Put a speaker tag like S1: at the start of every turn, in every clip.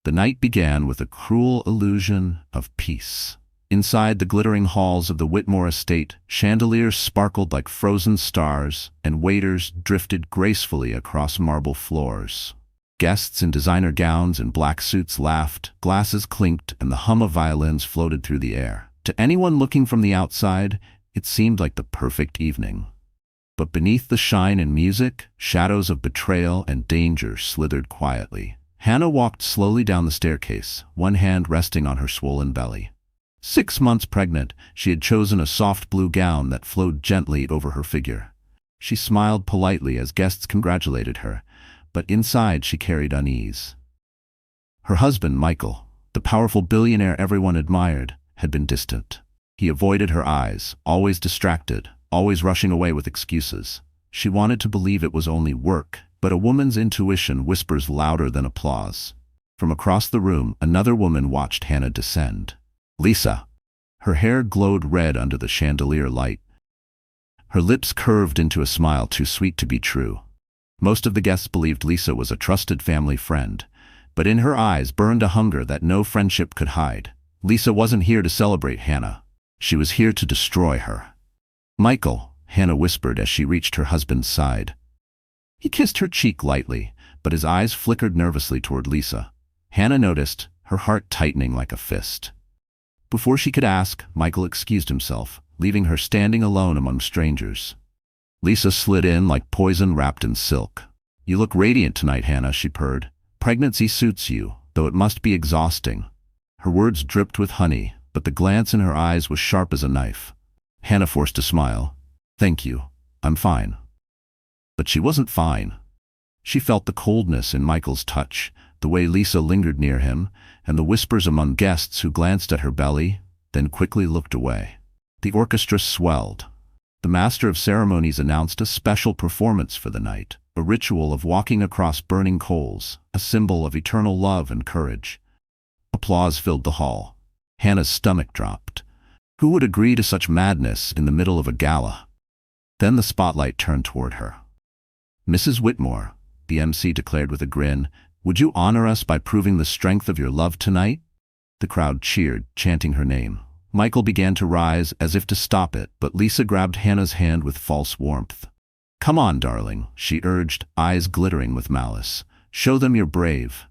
S1: The night began with a cruel illusion of peace. Inside the glittering halls of the Whitmore estate, chandeliers sparkled like frozen stars, and waiters drifted gracefully across marble floors. Guests in designer gowns and black suits laughed, glasses clinked, and the hum of violins floated through the air. To anyone looking from the outside, it seemed like the perfect evening. But beneath the shine and music, shadows of betrayal and danger slithered quietly. Hannah walked slowly down the staircase, one hand resting on her swollen belly. 6 months pregnant, she had chosen a soft blue gown that flowed gently over her figure. She smiled politely as guests congratulated her, but inside she carried unease. Her husband, Michael, the powerful billionaire everyone admired, had been distant. He avoided her eyes, always distracted, always rushing away with excuses. She wanted to believe it was only work, but a woman's intuition whispers louder than applause. From across the room, another woman watched Hannah descend. Lisa. Her hair glowed red under the chandelier light. Her lips curved into a smile too sweet to be true. Most of the guests believed Lisa was a trusted family friend, but in her eyes burned a hunger that no friendship could hide. Lisa wasn't here to celebrate Hannah. She was here to destroy her. Michael, Hannah whispered as she reached her husband's side. He kissed her cheek lightly, but his eyes flickered nervously toward Lisa. Hannah noticed, her heart tightening like a fist. Before she could ask, Michael excused himself, leaving her standing alone among strangers. Lisa slid in like poison wrapped in silk. You look radiant tonight, Hannah, she purred. Pregnancy suits you, though it must be exhausting. Her words dripped with honey, but the glance in her eyes was sharp as a knife. Hannah forced a smile. Thank you, I'm fine. But she wasn't fine. She felt the coldness in Michael's touch, the way Lisa lingered near him, and the whispers among guests who glanced at her belly, then quickly looked away. The orchestra swelled. The master of ceremonies announced a special performance for the night, a ritual of walking across burning coals, a symbol of eternal love and courage. Applause filled the hall. Hannah's stomach dropped. Who would agree to such madness in the middle of a gala? Then the spotlight turned toward her. Mrs. Whitmore, the MC declared with a grin, would you honor us by proving the strength of your love tonight? The crowd cheered, chanting her name. Michael began to rise as if to stop it, but Lisa grabbed Hannah's hand with false warmth. Come on, darling, she urged, eyes glittering with malice. Show them you're brave.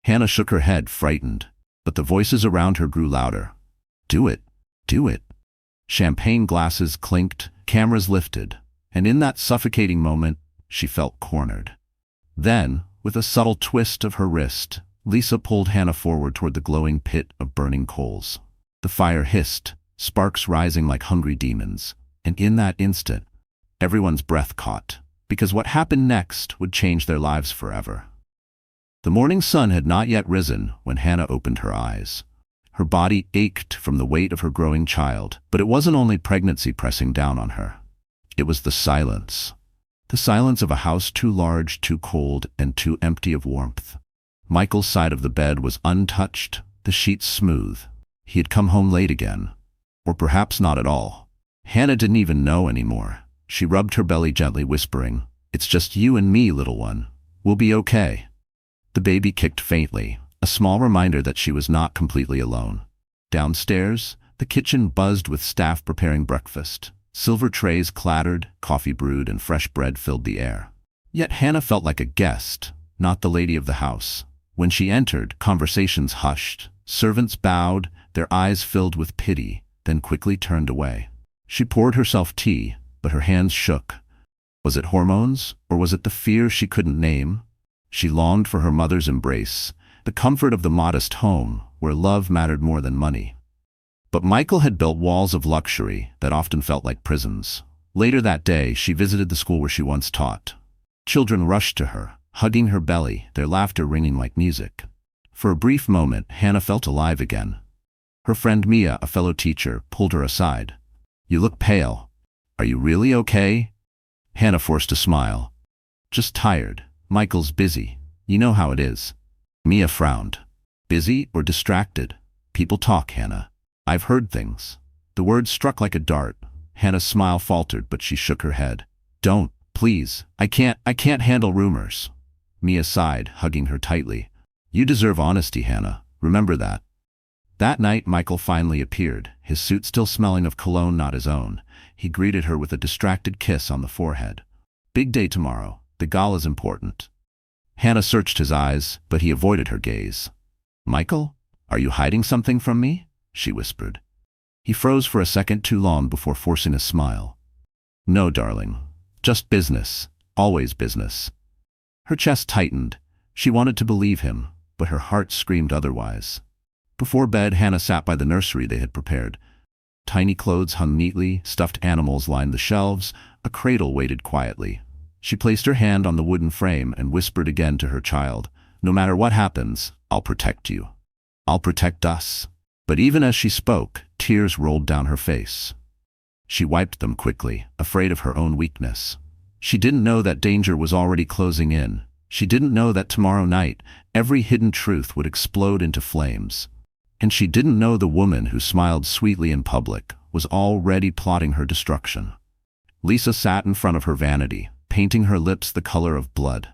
S1: Hannah shook her head, frightened, but the voices around her grew louder. Do it, do it. Champagne glasses clinked, cameras lifted, and in that suffocating moment, she felt cornered. Then, with a subtle twist of her wrist, Lisa pulled Hannah forward toward the glowing pit of burning coals. The fire hissed, sparks rising like hungry demons, and in that instant, everyone's breath caught, because what happened next would change their lives forever. The morning sun had not yet risen when Hannah opened her eyes. Her body ached from the weight of her growing child, but it wasn't only pregnancy pressing down on her. It was the silence. The silence of a house too large, too cold, and too empty of warmth. Michael's side of the bed was untouched, the sheets smooth. He had come home late again. Or perhaps not at all. Hannah didn't even know anymore. She rubbed her belly gently, whispering, "It's just you and me, little one. We'll be okay." The baby kicked faintly, a small reminder that she was not completely alone. Downstairs, the kitchen buzzed with staff preparing breakfast. Silver trays clattered, coffee brewed, and fresh bread filled the air. Yet Hannah felt like a guest, not the lady of the house. When she entered, conversations hushed. Servants bowed, their eyes filled with pity, then quickly turned away. She poured herself tea, but her hands shook. Was it hormones, or was it the fear she couldn't name? She longed for her mother's embrace, the comfort of the modest home, where love mattered more than money. But Michael had built walls of luxury that often felt like prisons. Later that day, she visited the school where she once taught. Children rushed to her, hugging her belly, their laughter ringing like music. For a brief moment, Hannah felt alive again. Her friend Mia, a fellow teacher, pulled her aside. "You look pale. Are you really okay?" Hannah forced a smile. "Just tired. Michael's busy. You know how it is." Mia frowned. "Busy or distracted? People talk, Hannah. I've heard things." The words struck like a dart. Hannah's smile faltered, but she shook her head. "Don't, please. I can't handle rumors." Mia sighed, hugging her tightly. You deserve honesty, Hannah. Remember that. That night, Michael finally appeared, his suit still smelling of cologne not his own. He greeted her with a distracted kiss on the forehead. Big day tomorrow. The gala's important. Hannah searched his eyes, but he avoided her gaze. Michael, are you hiding something from me? She whispered. He froze for a second too long before forcing a smile. No, darling. Just business. Always business. Her chest tightened. She wanted to believe him, but her heart screamed otherwise. Before bed, Hannah sat by the nursery they had prepared. Tiny clothes hung neatly, stuffed animals lined the shelves, a cradle waited quietly. She placed her hand on the wooden frame and whispered again to her child, "No matter what happens, I'll protect you. I'll protect us." But even as she spoke, tears rolled down her face. She wiped them quickly, afraid of her own weakness. She didn't know that danger was already closing in. She didn't know that tomorrow night, every hidden truth would explode into flames. And she didn't know the woman who smiled sweetly in public was already plotting her destruction. Lisa sat in front of her vanity, painting her lips the color of blood.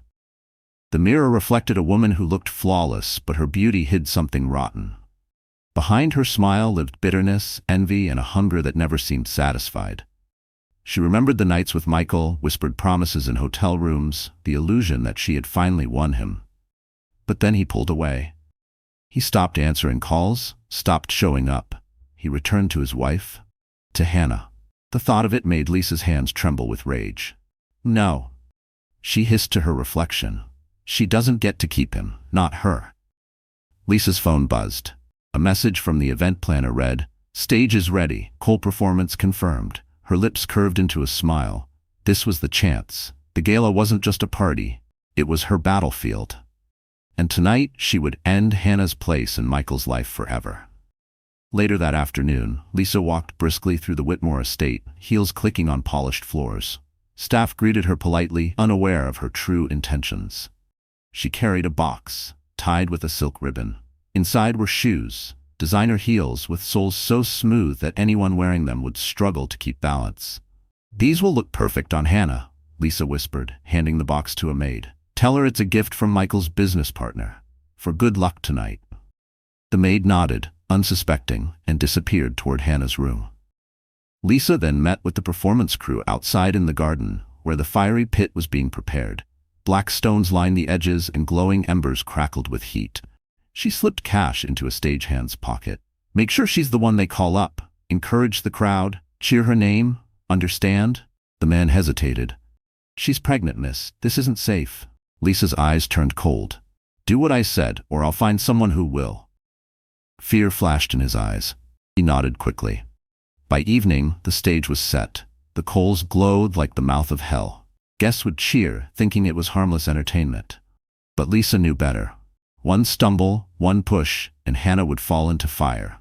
S1: The mirror reflected a woman who looked flawless, but her beauty hid something rotten. Behind her smile lived bitterness, envy, and a hunger that never seemed satisfied. She remembered the nights with Michael, whispered promises in hotel rooms, the illusion that she had finally won him. But then he pulled away. He stopped answering calls, stopped showing up. He returned to his wife, to Hannah. The thought of it made Lisa's hands tremble with rage. No. She hissed to her reflection. She doesn't get to keep him, not her. Lisa's phone buzzed. A message from the event planner read, "Stage is ready, Cole performance confirmed." Her lips curved into a smile. This was the chance. The gala wasn't just a party. It was her battlefield. And tonight, she would end Hannah's place in Michael's life forever. Later that afternoon, Lisa walked briskly through the Whitmore estate, heels clicking on polished floors. Staff greeted her politely, unaware of her true intentions. She carried a box, tied with a silk ribbon. Inside were shoes, designer heels with soles so smooth that anyone wearing them would struggle to keep balance. "These will look perfect on Hannah," Lisa whispered, handing the box to a maid. "Tell her it's a gift from Michael's business partner. For good luck tonight." The maid nodded, unsuspecting, and disappeared toward Hannah's room. Lisa then met with the performance crew outside in the garden, where the fiery pit was being prepared. Black stones lined the edges and glowing embers crackled with heat. She slipped cash into a stagehand's pocket. "Make sure she's the one they call up. Encourage the crowd. Cheer her name. Understand?" The man hesitated. "She's pregnant, miss. This isn't safe." Lisa's eyes turned cold. "Do what I said, or I'll find someone who will." Fear flashed in his eyes. He nodded quickly. By evening, the stage was set. The coals glowed like the mouth of hell. Guests would cheer, thinking it was harmless entertainment. But Lisa knew better. One stumble, one push, and Hannah would fall into fire.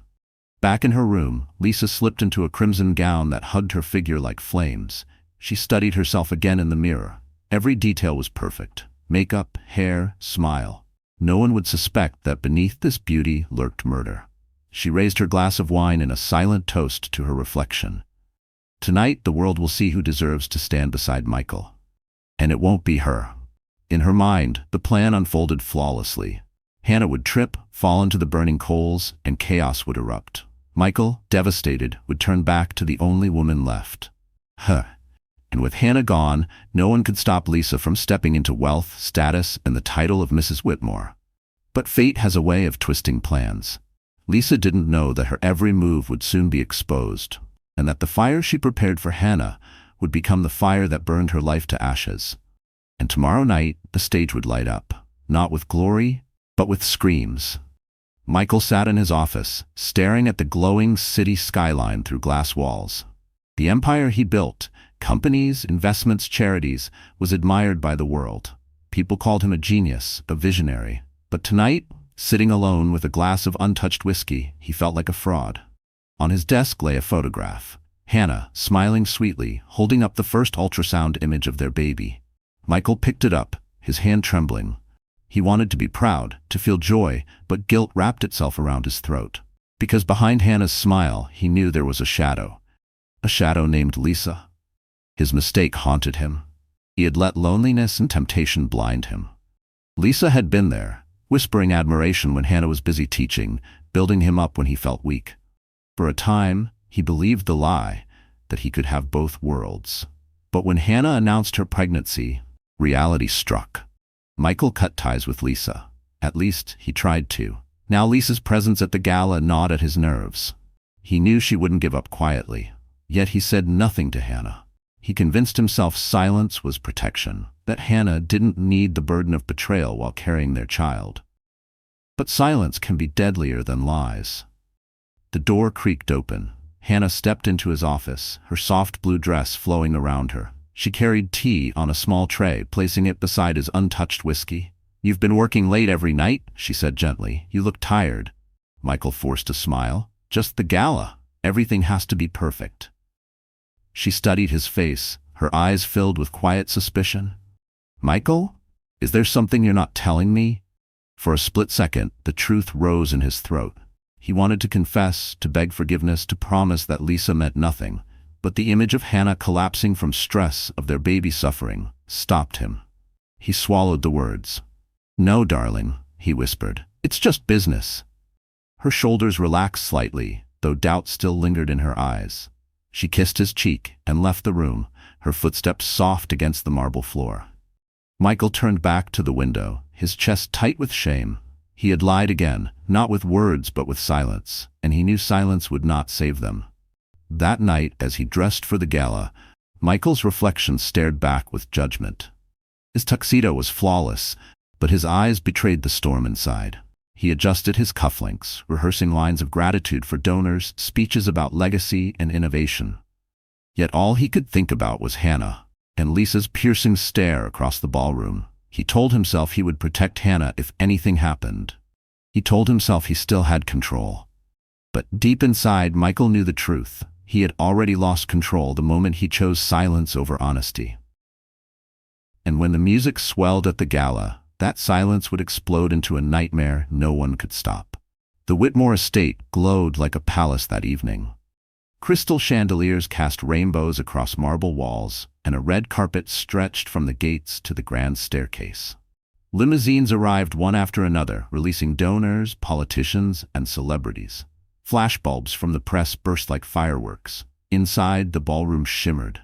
S1: Back in her room, Lisa slipped into a crimson gown that hugged her figure like flames. She studied herself again in the mirror. Every detail was perfect. Makeup, hair, smile. No one would suspect that beneath this beauty lurked murder. She raised her glass of wine in a silent toast to her reflection. Tonight, the world will see who deserves to stand beside Michael. And it won't be her. In her mind, the plan unfolded flawlessly. Hannah would trip, fall into the burning coals, and chaos would erupt. Michael, devastated, would turn back to the only woman left. And with Hannah gone, no one could stop Lisa from stepping into wealth, status, and the title of Mrs. Whitmore. But fate has a way of twisting plans. Lisa didn't know that her every move would soon be exposed, and that the fire she prepared for Hannah would become the fire that burned her life to ashes. And tomorrow night, the stage would light up, not with glory, but with screams. Michael sat in his office, staring at the glowing city skyline through glass walls. The empire he built, companies, investments, charities, was admired by the world. People called him a genius, a visionary. But tonight, sitting alone with a glass of untouched whiskey, he felt like a fraud. On his desk lay a photograph. Hannah, smiling sweetly, holding up the first ultrasound image of their baby. Michael picked it up, his hand trembling. He wanted to be proud, to feel joy, but guilt wrapped itself around his throat. Because behind Hannah's smile, he knew there was a shadow named Lisa. His mistake haunted him. He had let loneliness and temptation blind him. Lisa had been there, whispering admiration when Hannah was busy teaching, building him up when he felt weak. For a time, he believed the lie, that he could have both worlds. But when Hannah announced her pregnancy, reality struck. Michael cut ties with Lisa. At least, he tried to. Now Lisa's presence at the gala gnawed at his nerves. He knew she wouldn't give up quietly. Yet he said nothing to Hannah. He convinced himself silence was protection, that Hannah didn't need the burden of betrayal while carrying their child. But silence can be deadlier than lies. The door creaked open. Hannah stepped into his office, her soft blue dress flowing around her. She carried tea on a small tray, placing it beside his untouched whiskey. "You've been working late every night," she said gently. "You look tired." Michael forced a smile. "Just the gala. Everything has to be perfect." She studied his face, her eyes filled with quiet suspicion. "Michael, is there something you're not telling me?" For a split second, the truth rose in his throat. He wanted to confess, to beg forgiveness, to promise that Lisa meant nothing. But the image of Hannah collapsing from stress of their baby suffering stopped him. He swallowed the words. "No, darling," he whispered. "It's just business." Her shoulders relaxed slightly, though doubt still lingered in her eyes. She kissed his cheek and left the room, her footsteps soft against the marble floor. Michael turned back to the window, his chest tight with shame. He had lied again, not with words but with silence, and he knew silence would not save them. That night, as he dressed for the gala, Michael's reflection stared back with judgment. His tuxedo was flawless, but his eyes betrayed the storm inside. He adjusted his cufflinks, rehearsing lines of gratitude for donors, speeches about legacy and innovation. Yet all he could think about was Hannah, and Lisa's piercing stare across the ballroom. He told himself he would protect Hannah if anything happened. He told himself he still had control. But deep inside, Michael knew the truth. He had already lost control the moment he chose silence over honesty. And when the music swelled at the gala, that silence would explode into a nightmare no one could stop. The Whitmore estate glowed like a palace that evening. Crystal chandeliers cast rainbows across marble walls, and a red carpet stretched from the gates to the grand staircase. Limousines arrived one after another, releasing donors, politicians, and celebrities. Flashbulbs from the press burst like fireworks. Inside, the ballroom shimmered.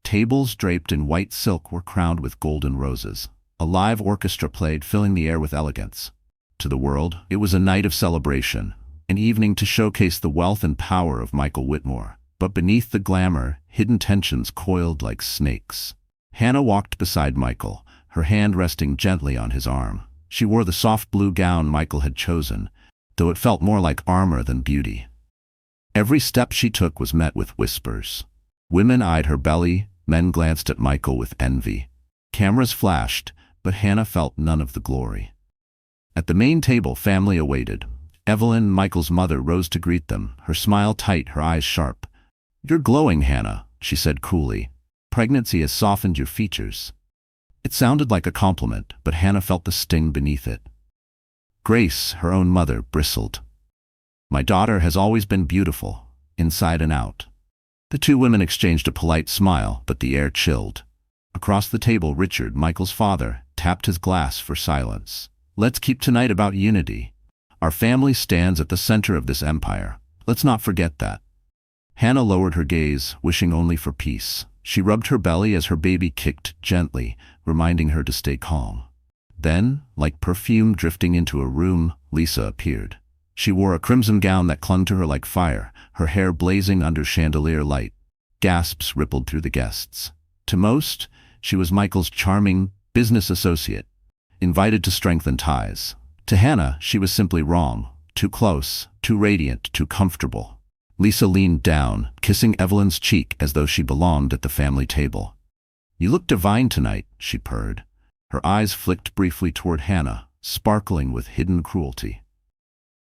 S1: Tables draped in white silk were crowned with golden roses. A live orchestra played, filling the air with elegance. To the world, it was a night of celebration, an evening to showcase the wealth and power of Michael Whitmore. But beneath the glamour, hidden tensions coiled like snakes. Hannah walked beside Michael, her hand resting gently on his arm. She wore the soft blue gown Michael had chosen, though it felt more like armor than beauty. Every step she took was met with whispers. Women eyed her belly, men glanced at Michael with envy. Cameras flashed, but Hannah felt none of the glory. At the main table, family awaited. Evelyn, Michael's mother, rose to greet them, her smile tight, her eyes sharp. "You're glowing, Hannah," she said coolly. "Pregnancy has softened your features." It sounded like a compliment, but Hannah felt the sting beneath it. Grace, her own mother, bristled. "My daughter has always been beautiful, inside and out." The two women exchanged a polite smile, but the air chilled. Across the table, Richard, Michael's father, tapped his glass for silence. "Let's keep tonight about unity. Our family stands at the center of this empire. Let's not forget that." Hannah lowered her gaze, wishing only for peace. She rubbed her belly as her baby kicked gently, reminding her to stay calm. Then, like perfume drifting into a room, Lisa appeared. She wore a crimson gown that clung to her like fire, her hair blazing under chandelier light. Gasps rippled through the guests. To most, she was Michael's charming business associate, invited to strengthen ties. To Hannah, she was simply wrong, too close, too radiant, too comfortable. Lisa leaned down, kissing Evelyn's cheek as though she belonged at the family table. "You look divine tonight," she purred. Her eyes flicked briefly toward Hannah, sparkling with hidden cruelty.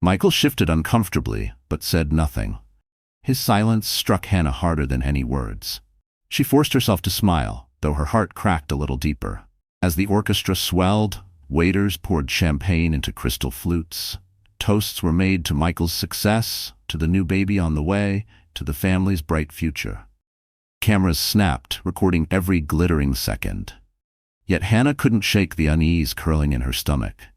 S1: Michael shifted uncomfortably, but said nothing. His silence struck Hannah harder than any words. She forced herself to smile, though her heart cracked a little deeper. As the orchestra swelled, waiters poured champagne into crystal flutes. Toasts were made to Michael's success, to the new baby on the way, to the family's bright future. Cameras snapped, recording every glittering second. Yet Hannah couldn't shake the unease curling in her stomach.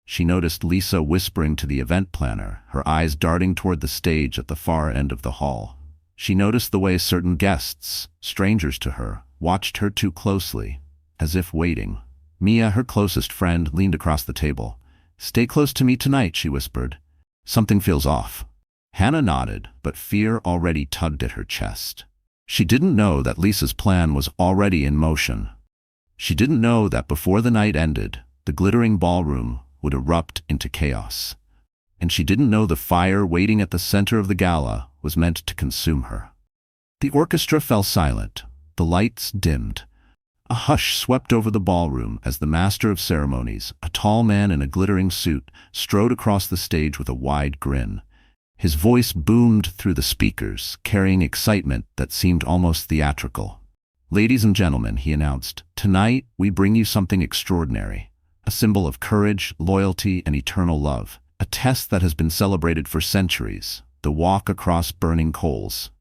S1: She noticed Lisa whispering to the event planner, her eyes darting toward the stage at the far end of the hall. She noticed the way certain guests, strangers to her, watched her too closely, as if waiting. Mia, her closest friend, leaned across the table. "Stay close to me tonight," she whispered. "Something feels off." Hannah nodded, but fear already tugged at her chest. She didn't know that Lisa's plan was already in motion. She didn't know that before the night ended, the glittering ballroom would erupt into chaos. And she didn't know the fire waiting at the center of the gala was meant to consume her. The orchestra fell silent. The lights dimmed. A hush swept over the ballroom as the master of ceremonies, a tall man in a glittering suit, strode across the stage with a wide grin. His voice boomed through the speakers, carrying excitement that seemed almost theatrical. "Ladies and gentlemen," he announced, "tonight we bring you something extraordinary. A symbol of courage, loyalty, and eternal love. A test that has been celebrated for centuries. The walk across burning coals."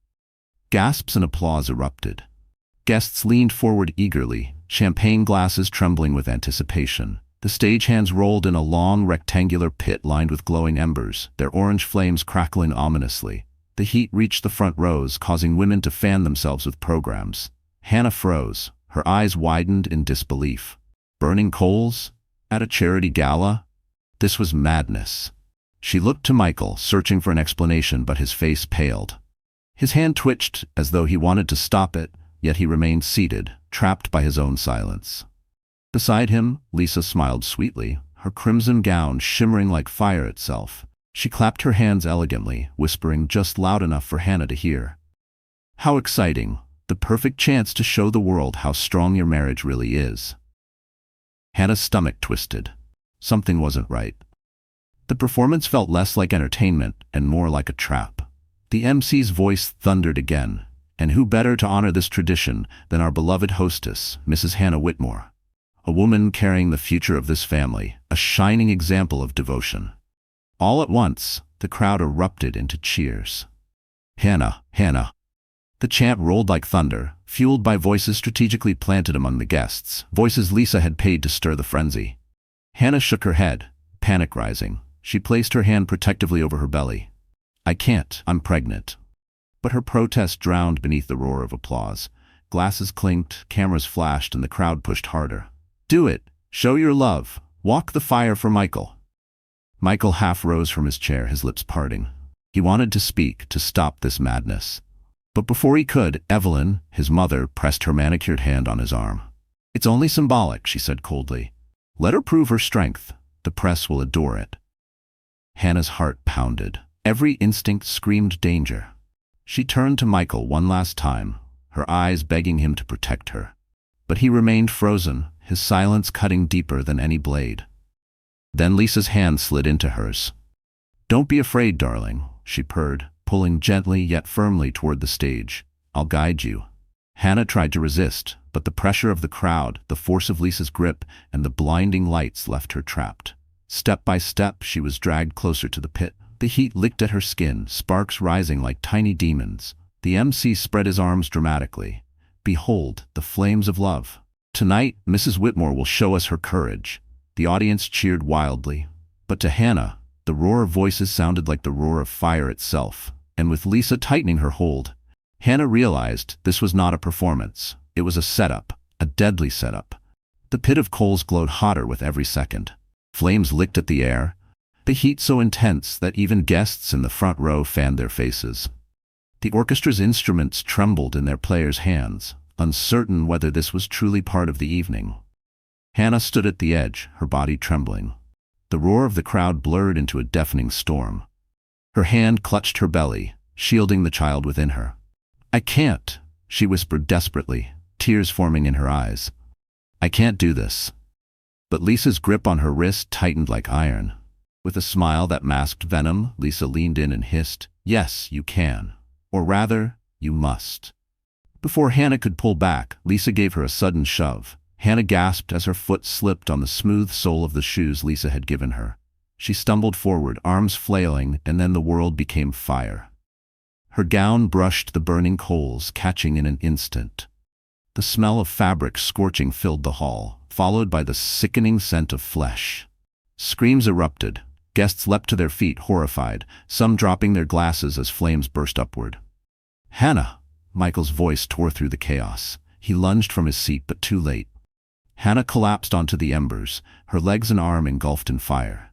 S1: Gasps and applause erupted. Guests leaned forward eagerly, champagne glasses trembling with anticipation. The stagehands rolled in a long rectangular pit lined with glowing embers, their orange flames crackling ominously. The heat reached the front rows, causing women to fan themselves with programs. Hannah froze, her eyes widened in disbelief. Burning coals? At a charity gala? This was madness. She looked to Michael, searching for an explanation, but his face paled. His hand twitched as though he wanted to stop it, yet he remained seated, trapped by his own silence. Beside him, Lisa smiled sweetly, her crimson gown shimmering like fire itself. She clapped her hands elegantly, whispering just loud enough for Hannah to hear. "How exciting! The perfect chance to show the world how strong your marriage really is." Hannah's stomach twisted. Something wasn't right. The performance felt less like entertainment and more like a trap. The MC's voice thundered again, and who better to honor this tradition than our beloved hostess, Mrs. Hannah Whitmore? A woman carrying the future of this family, a shining example of devotion. All at once, the crowd erupted into cheers. "Hannah, Hannah." The chant rolled like thunder, fueled by voices strategically planted among the guests, voices Lisa had paid to stir the frenzy. Hannah shook her head, panic rising. She placed her hand protectively over her belly. "I can't, I'm pregnant." But her protest drowned beneath the roar of applause. Glasses clinked, cameras flashed, and the crowd pushed harder. "Do it! Show your love! Walk the fire for Michael!" Michael half rose from his chair, his lips parting. He wanted to speak, to stop this madness. But before he could, Evelyn, his mother, pressed her manicured hand on his arm. "It's only symbolic," she said coldly. "Let her prove her strength. The press will adore it." Hannah's heart pounded. Every instinct screamed danger. She turned to Michael one last time, her eyes begging him to protect her. But he remained frozen, his silence cutting deeper than any blade. Then Lisa's hand slid into hers. "Don't be afraid, darling," she purred, pulling gently yet firmly toward the stage. "I'll guide you." Hannah tried to resist, but the pressure of the crowd, the force of Lisa's grip, and the blinding lights left her trapped. Step by step, she was dragged closer to the pit. The heat licked at her skin, sparks rising like tiny demons. The MC spread his arms dramatically. "Behold, the flames of love. Tonight, Mrs. Whitmore will show us her courage." The audience cheered wildly. But to Hannah, the roar of voices sounded like the roar of fire itself. And with Lisa tightening her hold, Hannah realized this was not a performance. It was a setup, a deadly setup. The pit of coals glowed hotter with every second. Flames licked at the air, the heat so intense that even guests in the front row fanned their faces. The orchestra's instruments trembled in their players' hands, uncertain whether this was truly part of the evening. Hannah stood at the edge, her body trembling. The roar of the crowd blurred into a deafening storm. Her hand clutched her belly, shielding the child within her. "I can't," she whispered desperately, tears forming in her eyes. "I can't do this." But Lisa's grip on her wrist tightened like iron. With a smile that masked venom, Lisa leaned in and hissed, "Yes, you can. Or rather, you must." Before Hannah could pull back, Lisa gave her a sudden shove. Hannah gasped as her foot slipped on the smooth sole of the shoes Lisa had given her. She stumbled forward, arms flailing, and then the world became fire. Her gown brushed the burning coals, catching in an instant. The smell of fabric scorching filled the hall, followed by the sickening scent of flesh. Screams erupted. Guests leapt to their feet, horrified, some dropping their glasses as flames burst upward. "Hannah!" Michael's voice tore through the chaos. He lunged from his seat, but too late. Hannah collapsed onto the embers, her legs and arm engulfed in fire.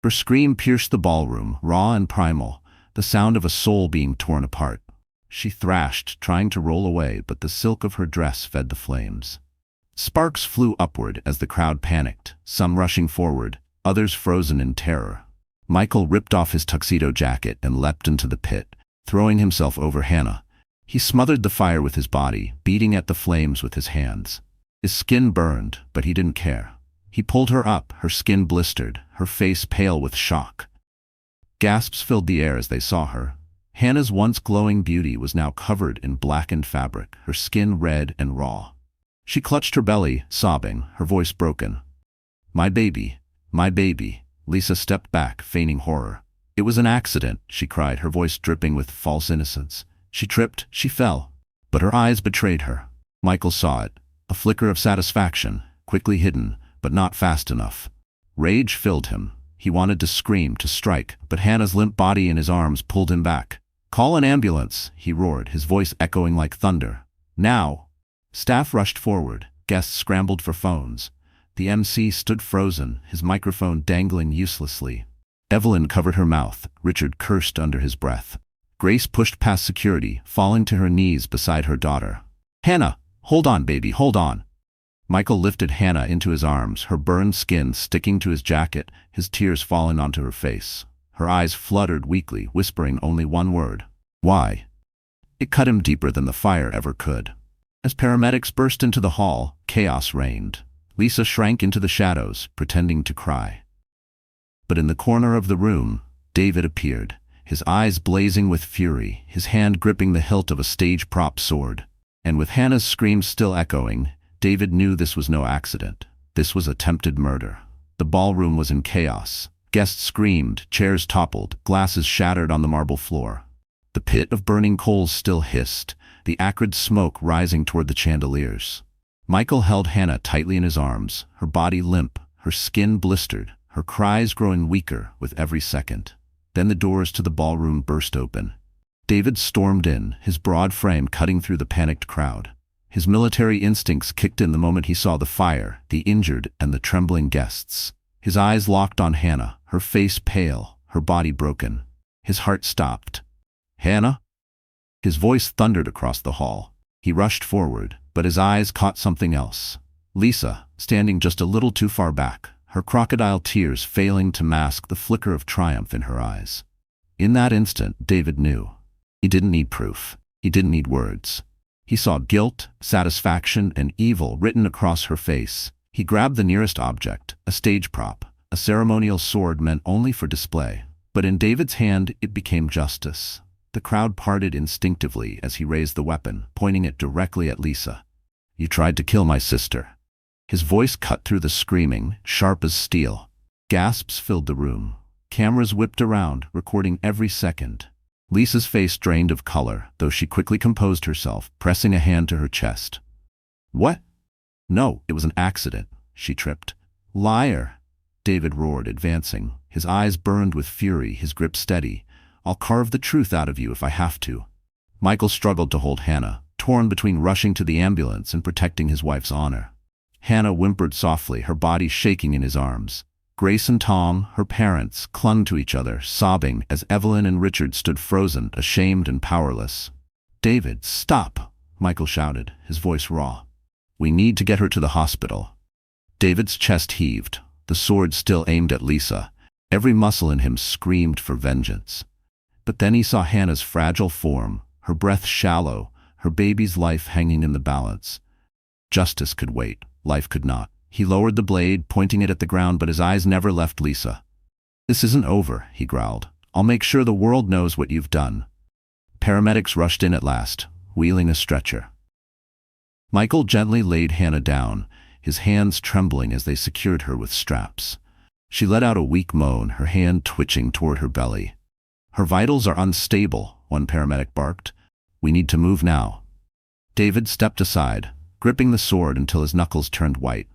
S1: Her scream pierced the ballroom, raw and primal, the sound of a soul being torn apart. She thrashed, trying to roll away, but the silk of her dress fed the flames. Sparks flew upward as the crowd panicked, some rushing forward, others frozen in terror. Michael ripped off his tuxedo jacket and leapt into the pit, throwing himself over Hannah. He smothered the fire with his body, beating at the flames with his hands. His skin burned, but he didn't care. He pulled her up, her skin blistered, her face pale with shock. Gasps filled the air as they saw her. Hannah's once glowing beauty was now covered in blackened fabric, her skin red and raw. She clutched her belly, sobbing, her voice broken. My baby, my baby." Lisa stepped back, feigning horror. "It was an accident," she cried, her voice dripping with false innocence. "She tripped, she fell." But her eyes betrayed her. Michael saw it, a flicker of satisfaction, quickly hidden, but not fast enough. Rage filled him. He wanted to scream, to strike, but Hannah's limp body in his arms pulled him back. "Call an ambulance," he roared, his voice echoing like thunder. "Now!" Staff rushed forward. Guests scrambled for phones. The MC stood frozen, his microphone dangling uselessly. Evelyn covered her mouth. Richard cursed under his breath. Grace pushed past security, falling to her knees beside her daughter. "Hannah! Hold on, baby, hold on!" Michael lifted Hannah into his arms, her burned skin sticking to his jacket, his tears falling onto her face. Her eyes fluttered weakly, whispering only one word. "Why?" It cut him deeper than the fire ever could. As paramedics burst into the hall, chaos reigned. Lisa shrank into the shadows, pretending to cry. But in the corner of the room, David appeared, his eyes blazing with fury, his hand gripping the hilt of a stage-prop sword. And with Hannah's screams still echoing, David knew this was no accident. This was attempted murder. The ballroom was in chaos. Guests screamed, chairs toppled, glasses shattered on the marble floor. The pit of burning coals still hissed, the acrid smoke rising toward the chandeliers. Michael held Hannah tightly in his arms, her body limp, her skin blistered, her cries growing weaker with every second. Then the doors to the ballroom burst open. David stormed in, his broad frame cutting through the panicked crowd. His military instincts kicked in the moment he saw the fire, the injured, and the trembling guests. His eyes locked on Hannah, her face pale, her body broken. His heart stopped. "Hannah?" His voice thundered across the hall. He rushed forward, but his eyes caught something else. Lisa, standing just a little too far back, her crocodile tears failing to mask the flicker of triumph in her eyes. In that instant, David knew. He didn't need proof. He didn't need words. He saw guilt, satisfaction, and evil written across her face. He grabbed the nearest object, a stage prop, a ceremonial sword meant only for display. But in David's hand, it became justice. The crowd parted instinctively as he raised the weapon, pointing it directly at Lisa. "You tried to kill my sister." His voice cut through the screaming, sharp as steel. Gasps filled the room. Cameras whipped around, recording every second. Lisa's face drained of color, though she quickly composed herself, pressing a hand to her chest. "What?" "No, it was an accident," she tripped. "Liar!" David roared, advancing. His eyes burned with fury, his grip steady. "I'll carve the truth out of you if I have to." Michael struggled to hold Hannah, torn between rushing to the ambulance and protecting his wife's honor. Hannah whimpered softly, her body shaking in his arms. Grace and Tom, her parents, clung to each other, sobbing as Evelyn and Richard stood frozen, ashamed and powerless. "David, stop!" Michael shouted, his voice raw. "We need to get her to the hospital." David's chest heaved, the sword still aimed at Lisa. Every muscle in him screamed for vengeance. But then he saw Hannah's fragile form, her breath shallow, her baby's life hanging in the balance. Justice could wait, life could not. He lowered the blade, pointing it at the ground, but his eyes never left Lisa. "This isn't over," he growled. "I'll make sure the world knows what you've done." Paramedics rushed in at last, wheeling a stretcher. Michael gently laid Hannah down, his hands trembling as they secured her with straps. She let out a weak moan, her hand twitching toward her belly. "Her vitals are unstable," one paramedic barked. "We need to move now." David stepped aside, gripping the sword until his knuckles turned white.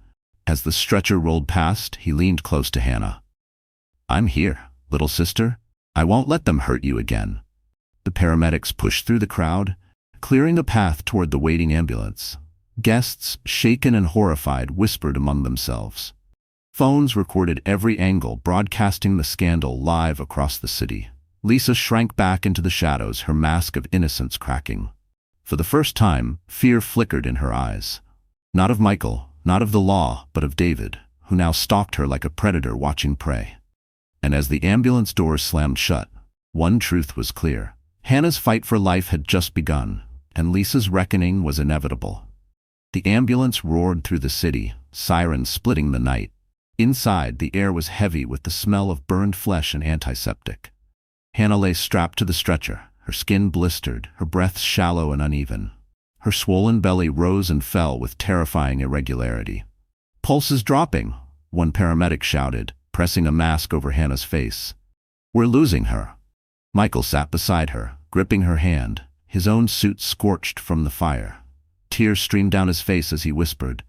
S1: As the stretcher rolled past, he leaned close to Hannah. I'm here, little sister. I won't let them hurt you again. The paramedics pushed through the crowd, clearing the path toward the waiting ambulance. Guests, shaken and horrified, whispered among themselves. Phones recorded every angle, broadcasting the scandal live across the city. Lisa shrank back into the shadows, her mask of innocence cracking. For the first time, fear flickered in her eyes. Not of Michael, not of the law, but of David, who now stalked her like a predator watching prey. And as the ambulance doors slammed shut, one truth was clear. Hannah's fight for life had just begun, and Lisa's reckoning was inevitable. The ambulance roared through the city, sirens splitting the night. Inside, the air was heavy with the smell of burned flesh and antiseptic. Hannah lay strapped to the stretcher, her skin blistered, her breath shallow and uneven. Her swollen belly rose and fell with terrifying irregularity. "Pulse is dropping," one paramedic shouted, pressing a mask over Hannah's face. "We're losing her." Michael sat beside her, gripping her hand, his own suit scorched from the fire. Tears streamed down his face as he whispered,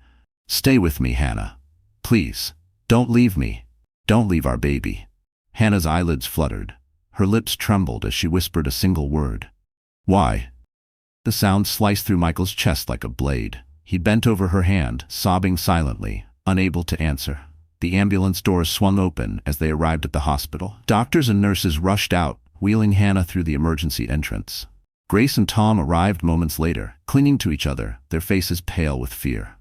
S1: "Stay with me, Hannah. Please, don't leave me. Don't leave our baby." Hannah's eyelids fluttered. Her lips trembled as she whispered a single word. "Why?" The sound sliced through Michael's chest like a blade. He bent over her hand, sobbing silently, unable to answer. The ambulance doors swung open as they arrived at the hospital. Doctors and nurses rushed out, wheeling Hannah through the emergency entrance. Grace and Tom arrived moments later, clinging to each other, their faces pale with fear.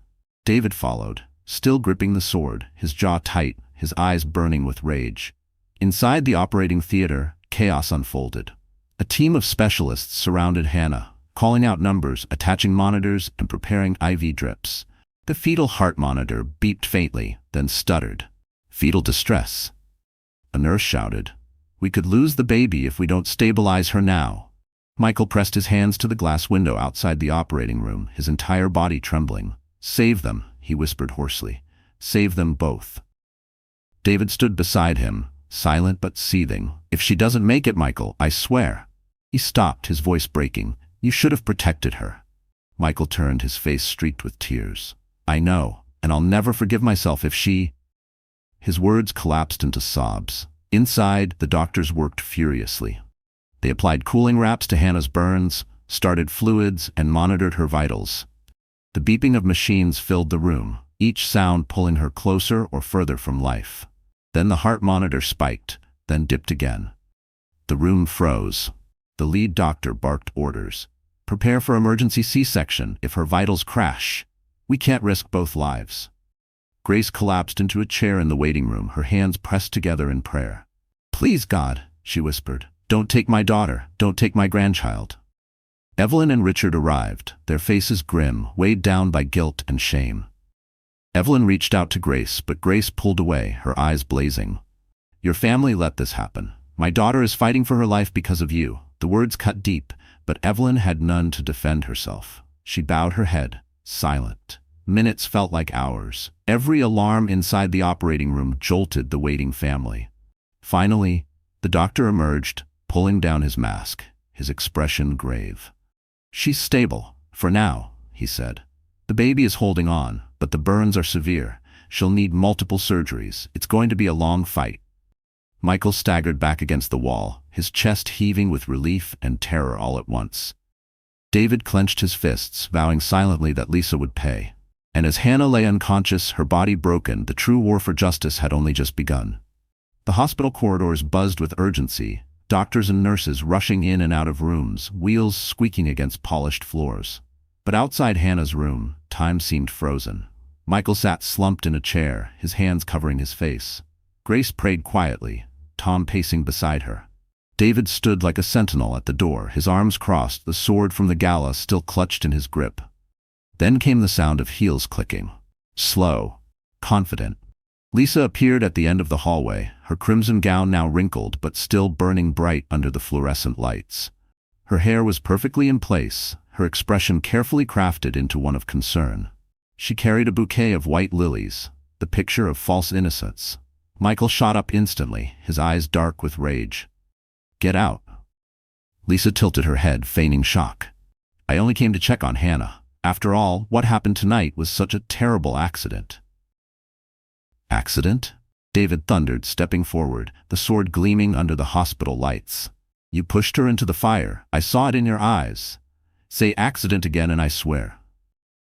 S1: David followed, still gripping the sword, his jaw tight, his eyes burning with rage. Inside the operating theater, chaos unfolded. A team of specialists surrounded Hannah, calling out numbers, attaching monitors, and preparing IV drips. The fetal heart monitor beeped faintly, then stuttered. "Fetal distress." A nurse shouted, "We could lose the baby if we don't stabilize her now." Michael pressed his hands to the glass window outside the operating room, his entire body trembling. "Save them," he whispered hoarsely. "Save them both." David stood beside him, silent but seething. "If she doesn't make it, Michael, I swear." He stopped, his voice breaking. "You should have protected her." Michael turned, his face streaked with tears. "I know, and I'll never forgive myself if she—" His words collapsed into sobs. Inside, the doctors worked furiously. They applied cooling wraps to Hannah's burns, started fluids, and monitored her vitals. The beeping of machines filled the room, each sound pulling her closer or further from life. Then the heart monitor spiked, then dipped again. The room froze. The lead doctor barked orders. "Prepare for emergency C-section if her vitals crash. We can't risk both lives." Grace collapsed into a chair in the waiting room, her hands pressed together in prayer. "Please, God," she whispered, "don't take my daughter, don't take my grandchild." Evelyn and Richard arrived, their faces grim, weighed down by guilt and shame. Evelyn reached out to Grace, but Grace pulled away, her eyes blazing. "Your family let this happen. My daughter is fighting for her life because of you." The words cut deep, but Evelyn had none to defend herself. She bowed her head, silent. Minutes felt like hours. Every alarm inside the operating room jolted the waiting family. Finally, the doctor emerged, pulling down his mask, his expression grave. "She's stable, for now," he said. "The baby is holding on, but the burns are severe. She'll need multiple surgeries. It's going to be a long fight." Michael staggered back against the wall, his chest heaving with relief and terror all at once. David clenched his fists, vowing silently that Lisa would pay. And as Hannah lay unconscious, her body broken, the true war for justice had only just begun. The hospital corridors buzzed with urgency, doctors and nurses rushing in and out of rooms, wheels squeaking against polished floors. But outside Hannah's room, time seemed frozen. Michael sat slumped in a chair, his hands covering his face. Grace prayed quietly, Tom pacing beside her. David stood like a sentinel at the door, his arms crossed, the sword from the gala still clutched in his grip. Then came the sound of heels clicking. Slow, confident. Lisa appeared at the end of the hallway, her crimson gown now wrinkled but still burning bright under the fluorescent lights. Her hair was perfectly in place, her expression carefully crafted into one of concern. She carried a bouquet of white lilies, the picture of false innocence. Michael shot up instantly, his eyes dark with rage. "Get out." Lisa tilted her head, feigning shock. "I only came to check on Hannah. After all, what happened tonight was such a terrible accident." "Accident?" David thundered, stepping forward, the sword gleaming under the hospital lights. You pushed her into the fire. I saw it in your eyes. Say accident again and I swear.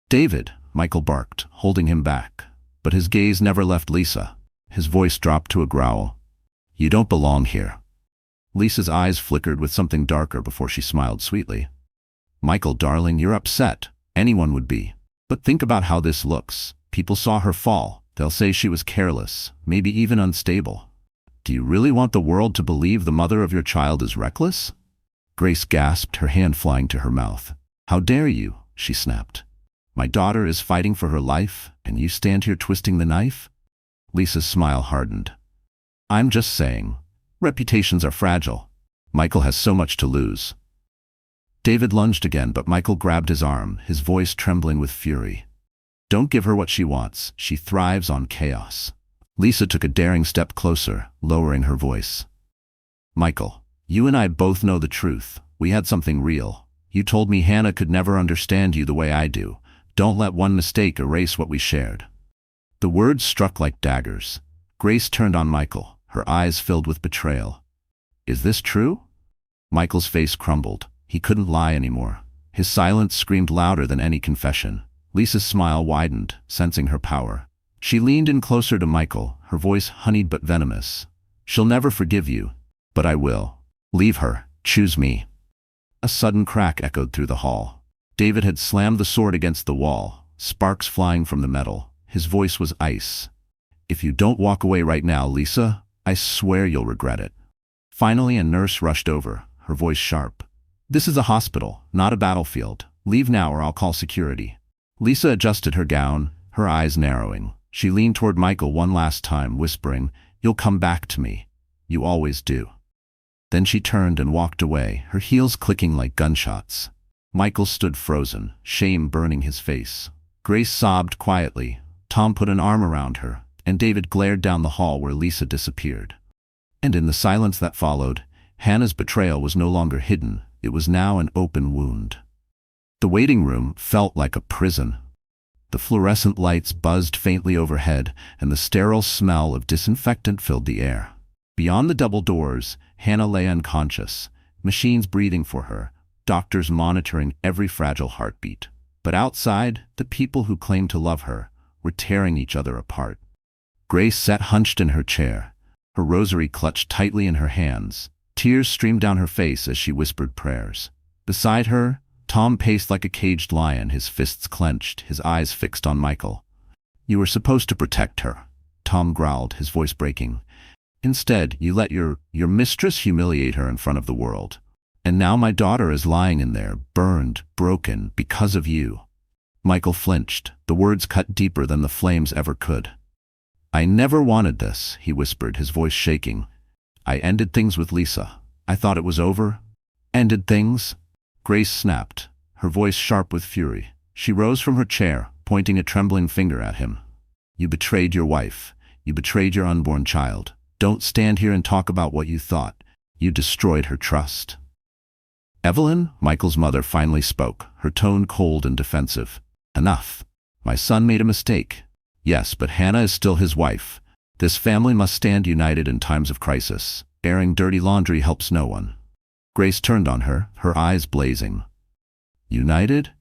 S1: David, Michael barked, holding him back. But his gaze never left Lisa. His voice dropped to a growl. You don't belong here. Lisa's eyes flickered with something darker before she smiled sweetly. Michael, darling, you're upset. Anyone would be. But think about how this looks. People saw her fall. They'll say she was careless, maybe even unstable. Do you really want the world to believe the mother of your child is reckless? Grace gasped, her hand flying to her mouth. How dare you, she snapped. My daughter is fighting for her life, and you stand here twisting the knife? Lisa's smile hardened. I'm just saying. Reputations are fragile. Michael has so much to lose. David lunged again, but Michael grabbed his arm, his voice trembling with fury. Don't give her what she wants. She thrives on chaos. Lisa took a daring step closer, lowering her voice. Michael, you and I both know the truth. We had something real. You told me Hannah could never understand you the way I do. Don't let one mistake erase what we shared. The words struck like daggers. Grace turned on Michael, her eyes filled with betrayal. Is this true? Michael's face crumbled. He couldn't lie anymore. His silence screamed louder than any confession. Lisa's smile widened, sensing her power. She leaned in closer to Michael, her voice honeyed but venomous. She'll never forgive you, but I will. Leave her. Choose me. A sudden crack echoed through the hall. David had slammed the sword against the wall, sparks flying from the metal. His voice was ice. If you don't walk away right now, Lisa, I swear you'll regret it. Finally, a nurse rushed over, her voice sharp. This is a hospital, not a battlefield. Leave now or I'll call security. Lisa adjusted her gown, her eyes narrowing. She leaned toward Michael one last time, whispering, You'll come back to me. You always do. Then she turned and walked away, her heels clicking like gunshots. Michael stood frozen, shame burning his face. Grace sobbed quietly. Tom put an arm around her, and David glared down the hall where Lisa disappeared. And in the silence that followed, Hannah's betrayal was no longer hidden. It was now an open wound. The waiting room felt like a prison. The fluorescent lights buzzed faintly overhead, and the sterile smell of disinfectant filled the air. Beyond the double doors, Hannah lay unconscious, machines breathing for her, doctors monitoring every fragile heartbeat. But outside, the people who claimed to love her were tearing each other apart. Grace sat hunched in her chair, her rosary clutched tightly in her hands. Tears streamed down her face as she whispered prayers. Beside her, Tom paced like a caged lion, his fists clenched, his eyes fixed on Michael. You were supposed to protect her, Tom growled, his voice breaking. Instead, you let your mistress humiliate her in front of the world. And now my daughter is lying in there, burned, broken, because of you. Michael flinched, the words cut deeper than the flames ever could. I never wanted this, he whispered, his voice shaking. I ended things with Lisa. I thought it was over. Ended things? Grace snapped, her voice sharp with fury. She rose from her chair, pointing a trembling finger at him. You betrayed your wife. You betrayed your unborn child. Don't stand here and talk about what you thought. You destroyed her trust. Evelyn, Michael's mother, finally spoke, her tone cold and defensive. Enough. My son made a mistake. Yes, but Hannah is still his wife. This family must stand united in times of crisis. Airing dirty laundry helps no one. Grace turned on her, her eyes blazing. United?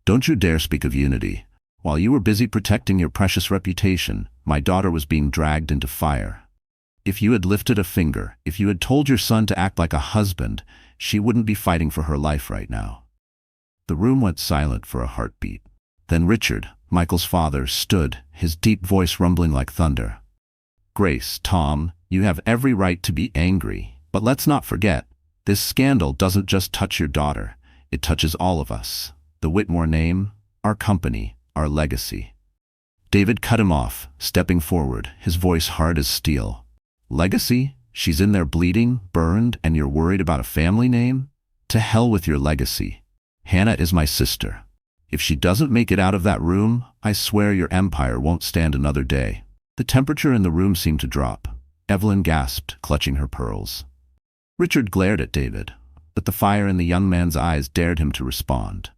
S1: Don't you dare speak of unity. While you were busy protecting your precious reputation, my daughter was being dragged into fire. If you had lifted a finger, if you had told your son to act like a husband, she wouldn't be fighting for her life right now. The room went silent for a heartbeat. Then Richard, Michael's father, stood, his deep voice rumbling like thunder. Grace, Tom, you have every right to be angry, but let's not forget, this scandal doesn't just touch your daughter, it touches all of us. The Whitmore name, our company, our legacy. David cut him off, stepping forward, his voice hard as steel. Legacy? She's in there bleeding, burned, and you're worried about a family name? To hell with your legacy. Hannah is my sister. If she doesn't make it out of that room, I swear your empire won't stand another day. The temperature in the room seemed to drop. Evelyn gasped, clutching her pearls. Richard glared at David, but the fire in the young man's eyes dared him to respond.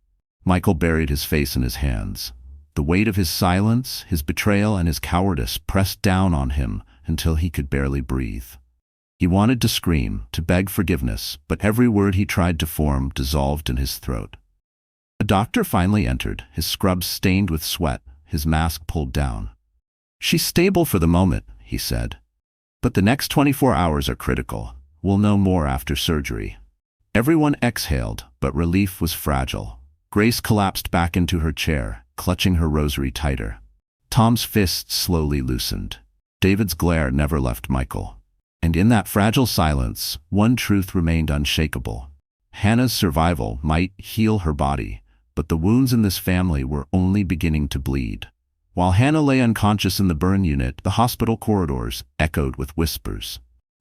S1: Michael buried his face in his hands. The weight of his silence, his betrayal, and his cowardice pressed down on him until he could barely breathe. He wanted to scream, to beg forgiveness, but every word he tried to form dissolved in his throat. A doctor finally entered, his scrubs stained with sweat, his mask pulled down. "She's stable for the moment," he said. "But the next 24 hours are critical. We'll know more after surgery." Everyone exhaled, but relief was fragile. Grace collapsed back into her chair, clutching her rosary tighter. Tom's fists slowly loosened. David's glare never left Michael. And in that fragile silence, one truth remained unshakable. Hannah's survival might heal her body, but the wounds in this family were only beginning to bleed. While Hannah lay unconscious in the burn unit, the hospital corridors echoed with whispers.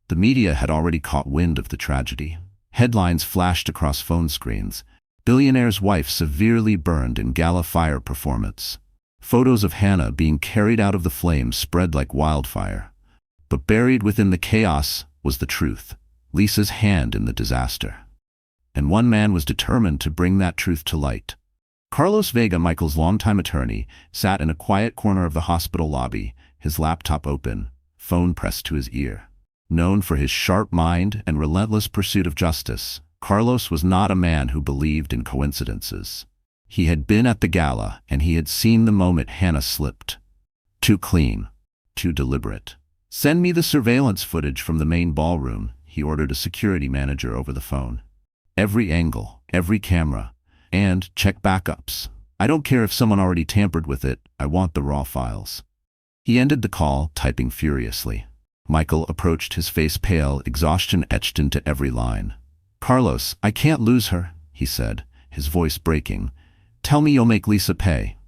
S1: The media had already caught wind of the tragedy. Headlines flashed across phone screens. "Billionaire's wife severely burned in gala fire performance." Photos of Hannah being carried out of the flames spread like wildfire. But buried within the chaos was the truth, Lisa's hand in the disaster. And one man was determined to bring that truth to light. Carlos Vega, Michael's longtime attorney, sat in a quiet corner of the hospital lobby, his laptop open, phone pressed to his ear. Known for his sharp mind and relentless pursuit of justice, Carlos was not a man who believed in coincidences. He had been at the gala, and he had seen the moment Hannah slipped. Too clean, too deliberate. "Send me the surveillance footage from the main ballroom," he ordered a security manager over the phone. "Every angle, every camera, and check backups. I don't care if someone already tampered with it, I want the raw files." He ended the call, typing furiously. Michael approached, his face pale, exhaustion etched into every line. "Carlos, I can't lose her," he said, his voice breaking. "Tell me you'll make Lisa pay."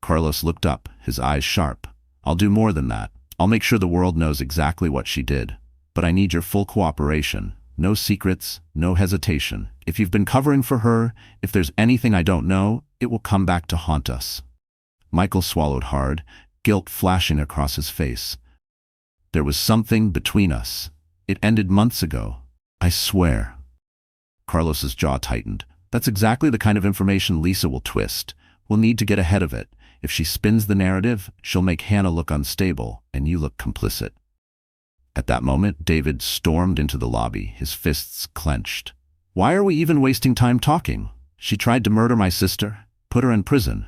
S1: Carlos looked up, his eyes sharp. "I'll do more than that. I'll make sure the world knows exactly what she did. But I need your full cooperation. No secrets, no hesitation. If you've been covering for her, if there's anything I don't know, it will come back to haunt us." Michael swallowed hard, guilt flashing across his face. "There was something between us. It ended months ago. I swear." Carlos's jaw tightened. "That's exactly the kind of information Lisa will twist. We'll need to get ahead of it. If she spins the narrative, she'll make Hannah look unstable, and you look complicit." At that moment, David stormed into the lobby, his fists clenched. "Why are we even wasting time talking? She tried to murder my sister. Put her in prison."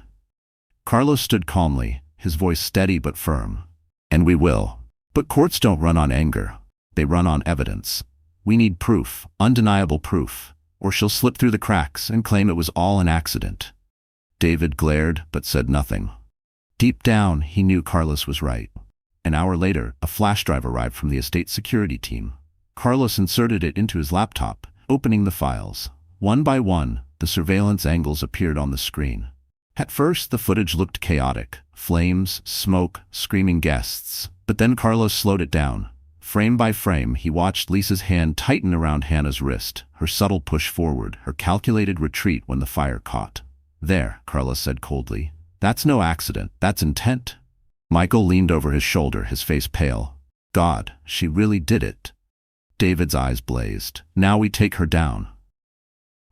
S1: Carlos stood calmly, his voice steady but firm. "And we will. But courts don't run on anger. They run on evidence. We need proof, undeniable proof, or she'll slip through the cracks and claim it was all an accident." David glared but said nothing. Deep down, he knew Carlos was right. An hour later, a flash drive arrived from the estate security team. Carlos inserted it into his laptop, opening the files. One by one, the surveillance angles appeared on the screen. At first, the footage looked chaotic. Flames, smoke, screaming guests. But then Carlos slowed it down. Frame by frame, he watched Lisa's hand tighten around Hannah's wrist, her subtle push forward, her calculated retreat when the fire caught. "There," Carlos said coldly. "That's no accident. That's intent." Michael leaned over his shoulder, his face pale. "God, she really did it." David's eyes blazed. "Now we take her down."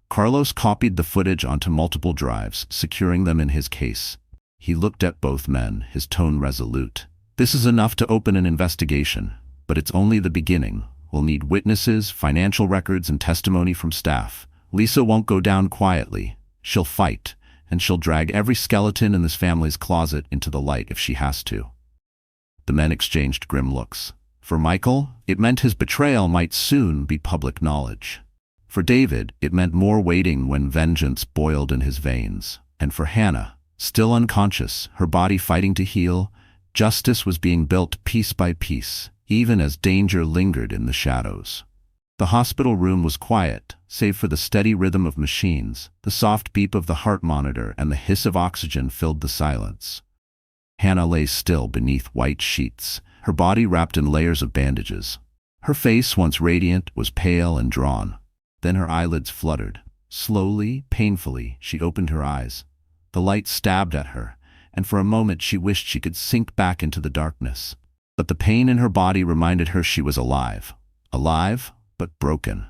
S1: Carlos copied the footage onto multiple drives, securing them in his case. He looked at both men, his tone resolute. "This is enough to open an investigation, but it's only the beginning. We'll need witnesses, financial records, and testimony from staff. Lisa won't go down quietly. She'll fight, and she'll drag every skeleton in this family's closet into the light if she has to." The men exchanged grim looks. For Michael, it meant his betrayal might soon be public knowledge. For David, it meant more waiting when vengeance boiled in his veins. And for Hannah, still unconscious, her body fighting to heal, justice was being built piece by piece, even as danger lingered in the shadows. The hospital room was quiet, save for the steady rhythm of machines. The soft beep of the heart monitor and the hiss of oxygen filled the silence. Hannah lay still beneath white sheets, her body wrapped in layers of bandages. Her face, once radiant, was pale and drawn. Then her eyelids fluttered. Slowly, painfully, she opened her eyes. The light stabbed at her, and for a moment she wished she could sink back into the darkness. But the pain in her body reminded her she was alive. Alive, but broken.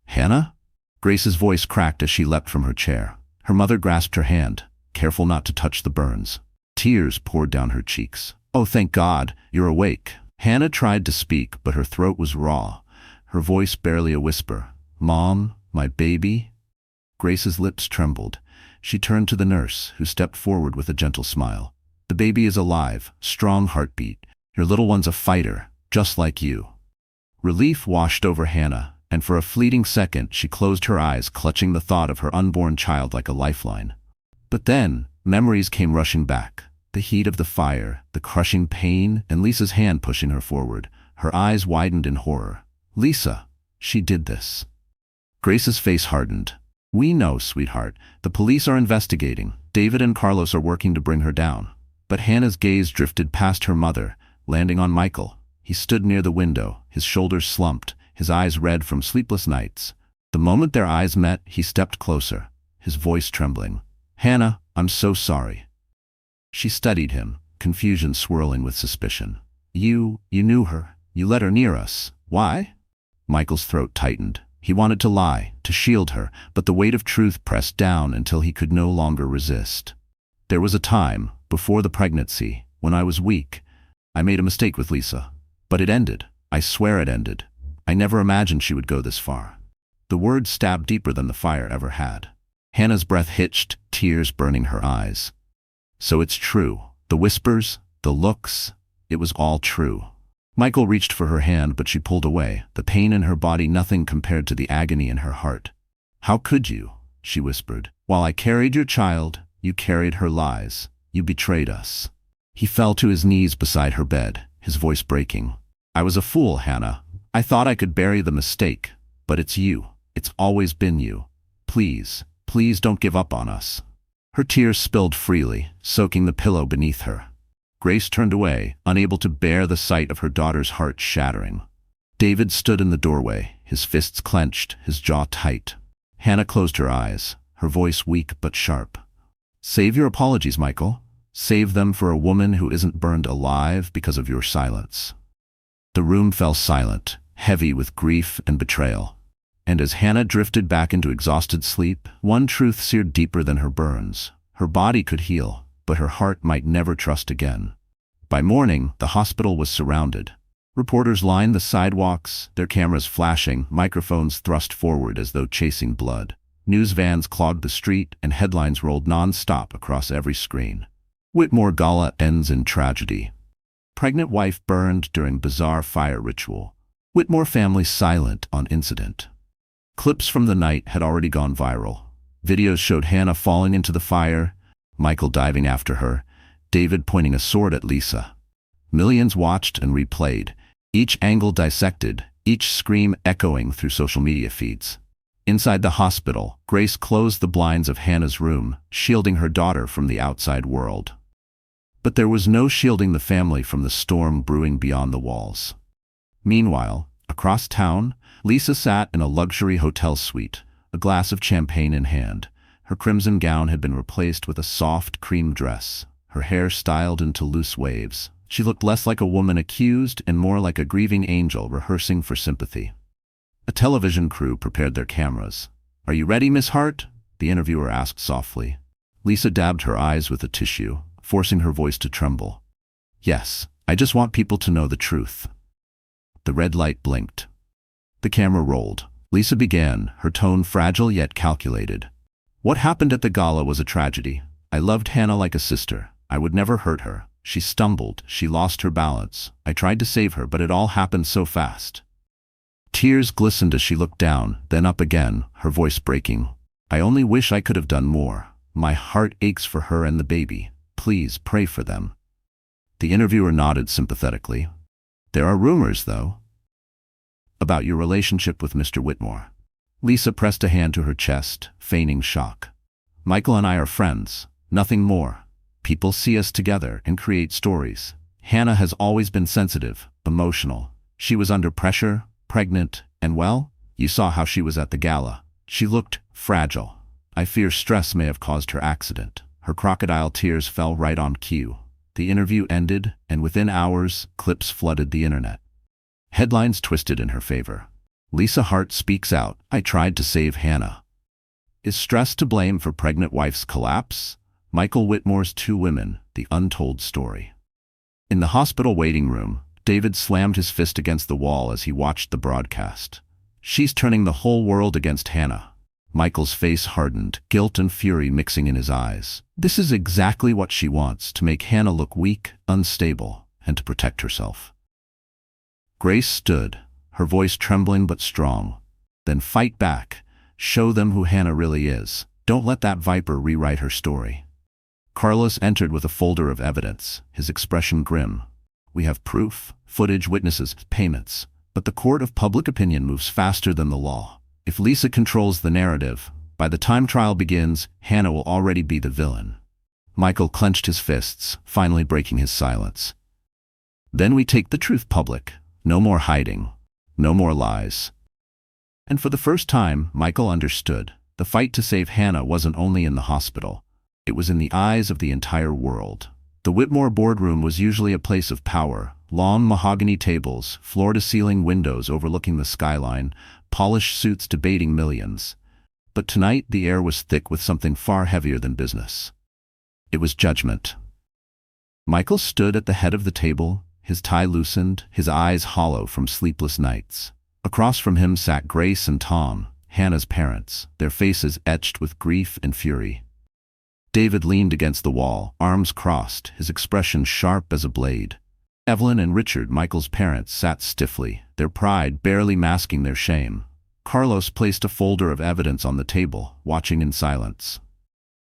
S1: "Hannah?" Grace's voice cracked as she leapt from her chair. Her mother grasped her hand, careful not to touch the burns. Tears poured down her cheeks. "Oh, thank God, you're awake." Hannah tried to speak, but her throat was raw, her voice barely a whisper. "Mom, my baby?" Grace's lips trembled. She turned to the nurse, who stepped forward with a gentle smile. "The baby is alive, strong heartbeat. Your little one's a fighter, just like you." Relief washed over Hannah, and for a fleeting second she closed her eyes, clutching the thought of her unborn child like a lifeline. But then, memories came rushing back. The heat of the fire, the crushing pain, and Lisa's hand pushing her forward. Her eyes widened in horror. "Lisa, she did this." Grace's face hardened. "We know, sweetheart. The police are investigating. David and Carlos are working to bring her down." But Hannah's gaze drifted past her mother, landing on Michael. He stood near the window, his shoulders slumped, his eyes red from sleepless nights. The moment their eyes met, he stepped closer, his voice trembling. "Hannah, I'm so sorry." She studied him, confusion swirling with suspicion. You knew her. You let her near us. Why?" Michael's throat tightened. He wanted to lie, to shield her, but the weight of truth pressed down until he could no longer resist. "There was a time, before the pregnancy, when I was weak. I made a mistake with Lisa. But it ended. I swear it ended. I never imagined she would go this far." The words stabbed deeper than the fire ever had. Hannah's breath hitched, tears burning her eyes. "So it's true. The whispers, the looks, it was all true." Michael reached for her hand, but she pulled away, the pain in her body nothing compared to the agony in her heart. "How could you?" she whispered. "While I carried your child, you carried her lies. You betrayed us." He fell to his knees beside her bed, his voice breaking. "I was a fool, Hannah. I thought I could bury the mistake. But it's you. It's always been you. Please, please don't give up on us." Her tears spilled freely, soaking the pillow beneath her. Grace turned away, unable to bear the sight of her daughter's heart shattering. David stood in the doorway, his fists clenched, his jaw tight. Hannah closed her eyes, her voice weak but sharp. "Save your apologies, Michael. Save them for a woman who isn't burned alive because of your silence." The room fell silent, heavy with grief and betrayal. And as Hannah drifted back into exhausted sleep, one truth seared deeper than her burns. Her body could heal, but her heart might never trust again. By morning, the hospital was surrounded. Reporters lined the sidewalks, their cameras flashing, microphones thrust forward as though chasing blood. News vans clogged the street, and headlines rolled non-stop across every screen. Whitmore gala ends in tragedy. Pregnant wife burned during bizarre fire ritual. Whitmore family silent on incident. Clips from the night had already gone viral. Videos showed Hannah falling into the fire, Michael diving after her, David pointing a sword at Lisa. Millions watched and replayed, each angle dissected, each scream echoing through social media feeds. Inside the hospital, Grace closed the blinds of Hannah's room, shielding her daughter from the outside world. But there was no shielding the family from the storm brewing beyond the walls. Meanwhile, across town, Lisa sat in a luxury hotel suite, a glass of champagne in hand. Her crimson gown had been replaced with a soft cream dress, her hair styled into loose waves. She looked less like a woman accused and more like a grieving angel rehearsing for sympathy. A television crew prepared their cameras. "Are you ready, Miss Hart?" the interviewer asked softly. Lisa dabbed her eyes with a tissue, forcing her voice to tremble. "Yes, I just want people to know the truth." The red light blinked. The camera rolled. Lisa began, her tone fragile yet calculated. "What happened at the gala was a tragedy. I loved Hannah like a sister. I would never hurt her. She stumbled, she lost her balance. I tried to save her, but it all happened so fast." Tears glistened as she looked down, then up again, her voice breaking. "I only wish I could have done more. My heart aches for her and the baby. Please pray for them." The interviewer nodded sympathetically. "There are rumors, though, about your relationship with Mr. Whitmore." Lisa pressed a hand to her chest, feigning shock. "Michael and I are friends, nothing more. People see us together and create stories. Hannah has always been sensitive, emotional. She was under pressure, pregnant, and well, you saw how she was at the gala. She looked fragile. I fear stress may have caused her accident." Her crocodile tears fell right on cue. The interview ended, and within hours, clips flooded the internet. Headlines twisted in her favor. "Lisa Hart speaks out. I tried to save Hannah." Is stress to blame for pregnant wife's collapse? Michael Whitmore's two women, the untold story. In the hospital waiting room, David slammed his fist against the wall as he watched the broadcast. She's turning the whole world against Hannah. Michael's face hardened, guilt and fury mixing in his eyes. This is exactly what she wants, to make Hannah look weak, unstable, and to protect herself. Grace stood, her voice trembling but strong. Then fight back. Show them who Hannah really is. Don't let that viper rewrite her story. Carlos entered with a folder of evidence, his expression grim. We have proof, footage, witnesses, payments. But the court of public opinion moves faster than the law. If Lisa controls the narrative, by the time trial begins, Hannah will already be the villain. Michael clenched his fists, finally breaking his silence. Then we take the truth public. No more hiding. No more lies. And for the first time, Michael understood. The fight to save Hannah wasn't only in the hospital. It was in the eyes of the entire world. The Whitmore boardroom was usually a place of power. Long mahogany tables, floor-to-ceiling windows overlooking the skyline, polished suits debating millions. But tonight the air was thick with something far heavier than business. It was judgment. Michael stood at the head of the table, his tie loosened, his eyes hollow from sleepless nights. Across from him sat Grace and Tom, Hannah's parents, their faces etched with grief and fury. David leaned against the wall, arms crossed, his expression sharp as a blade. Evelyn and Richard, Michael's parents, sat stiffly, their pride barely masking their shame. Carlos placed a folder of evidence on the table, watching in silence.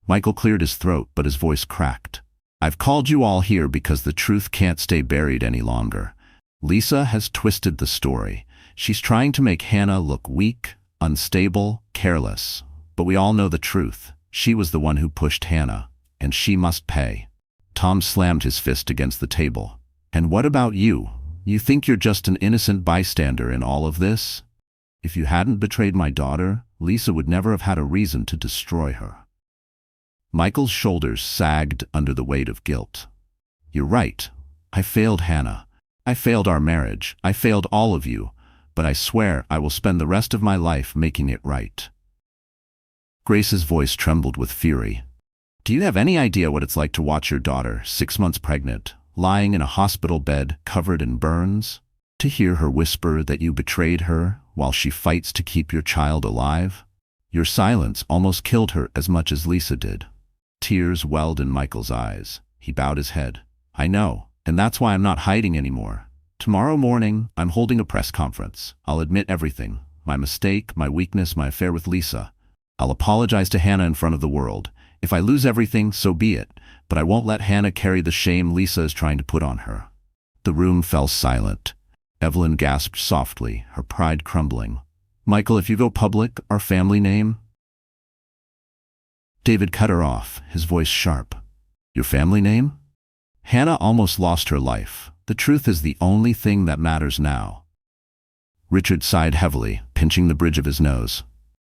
S1: Michael cleared his throat, but his voice cracked. I've called you all here because the truth can't stay buried any longer. Lisa has twisted the story. She's trying to make Hannah look weak, unstable, careless. But we all know the truth. She was the one who pushed Hannah, and she must pay. Tom slammed his fist against the table. And what about you? You think you're just an innocent bystander in all of this? If you hadn't betrayed my daughter, Lisa would never have had a reason to destroy her. Michael's shoulders sagged under the weight of guilt. You're right. I failed Hannah. I failed our marriage. I failed all of you. But I swear I will spend the rest of my life making it right. Grace's voice trembled with fury. Do you have any idea what it's like to watch your daughter, 6 months pregnant, lying in a hospital bed covered in burns? To hear her whisper that you betrayed her while she fights to keep your child alive? Your silence almost killed her as much as Lisa did. Tears welled in Michael's eyes. He bowed his head. I know, and that's why I'm not hiding anymore. Tomorrow morning, I'm holding a press conference. I'll admit everything. My mistake, my weakness, my affair with Lisa. I'll apologize to Hannah in front of the world. If I lose everything, so be it. But I won't let Hannah carry the shame Lisa is trying to put on her. The room fell silent. Evelyn gasped softly, her pride crumbling. Michael, if you go public, our family name? David cut her off, his voice sharp. Your family name? Hannah almost lost her life. The truth is the only thing that matters now. Richard sighed heavily, pinching the bridge of his nose.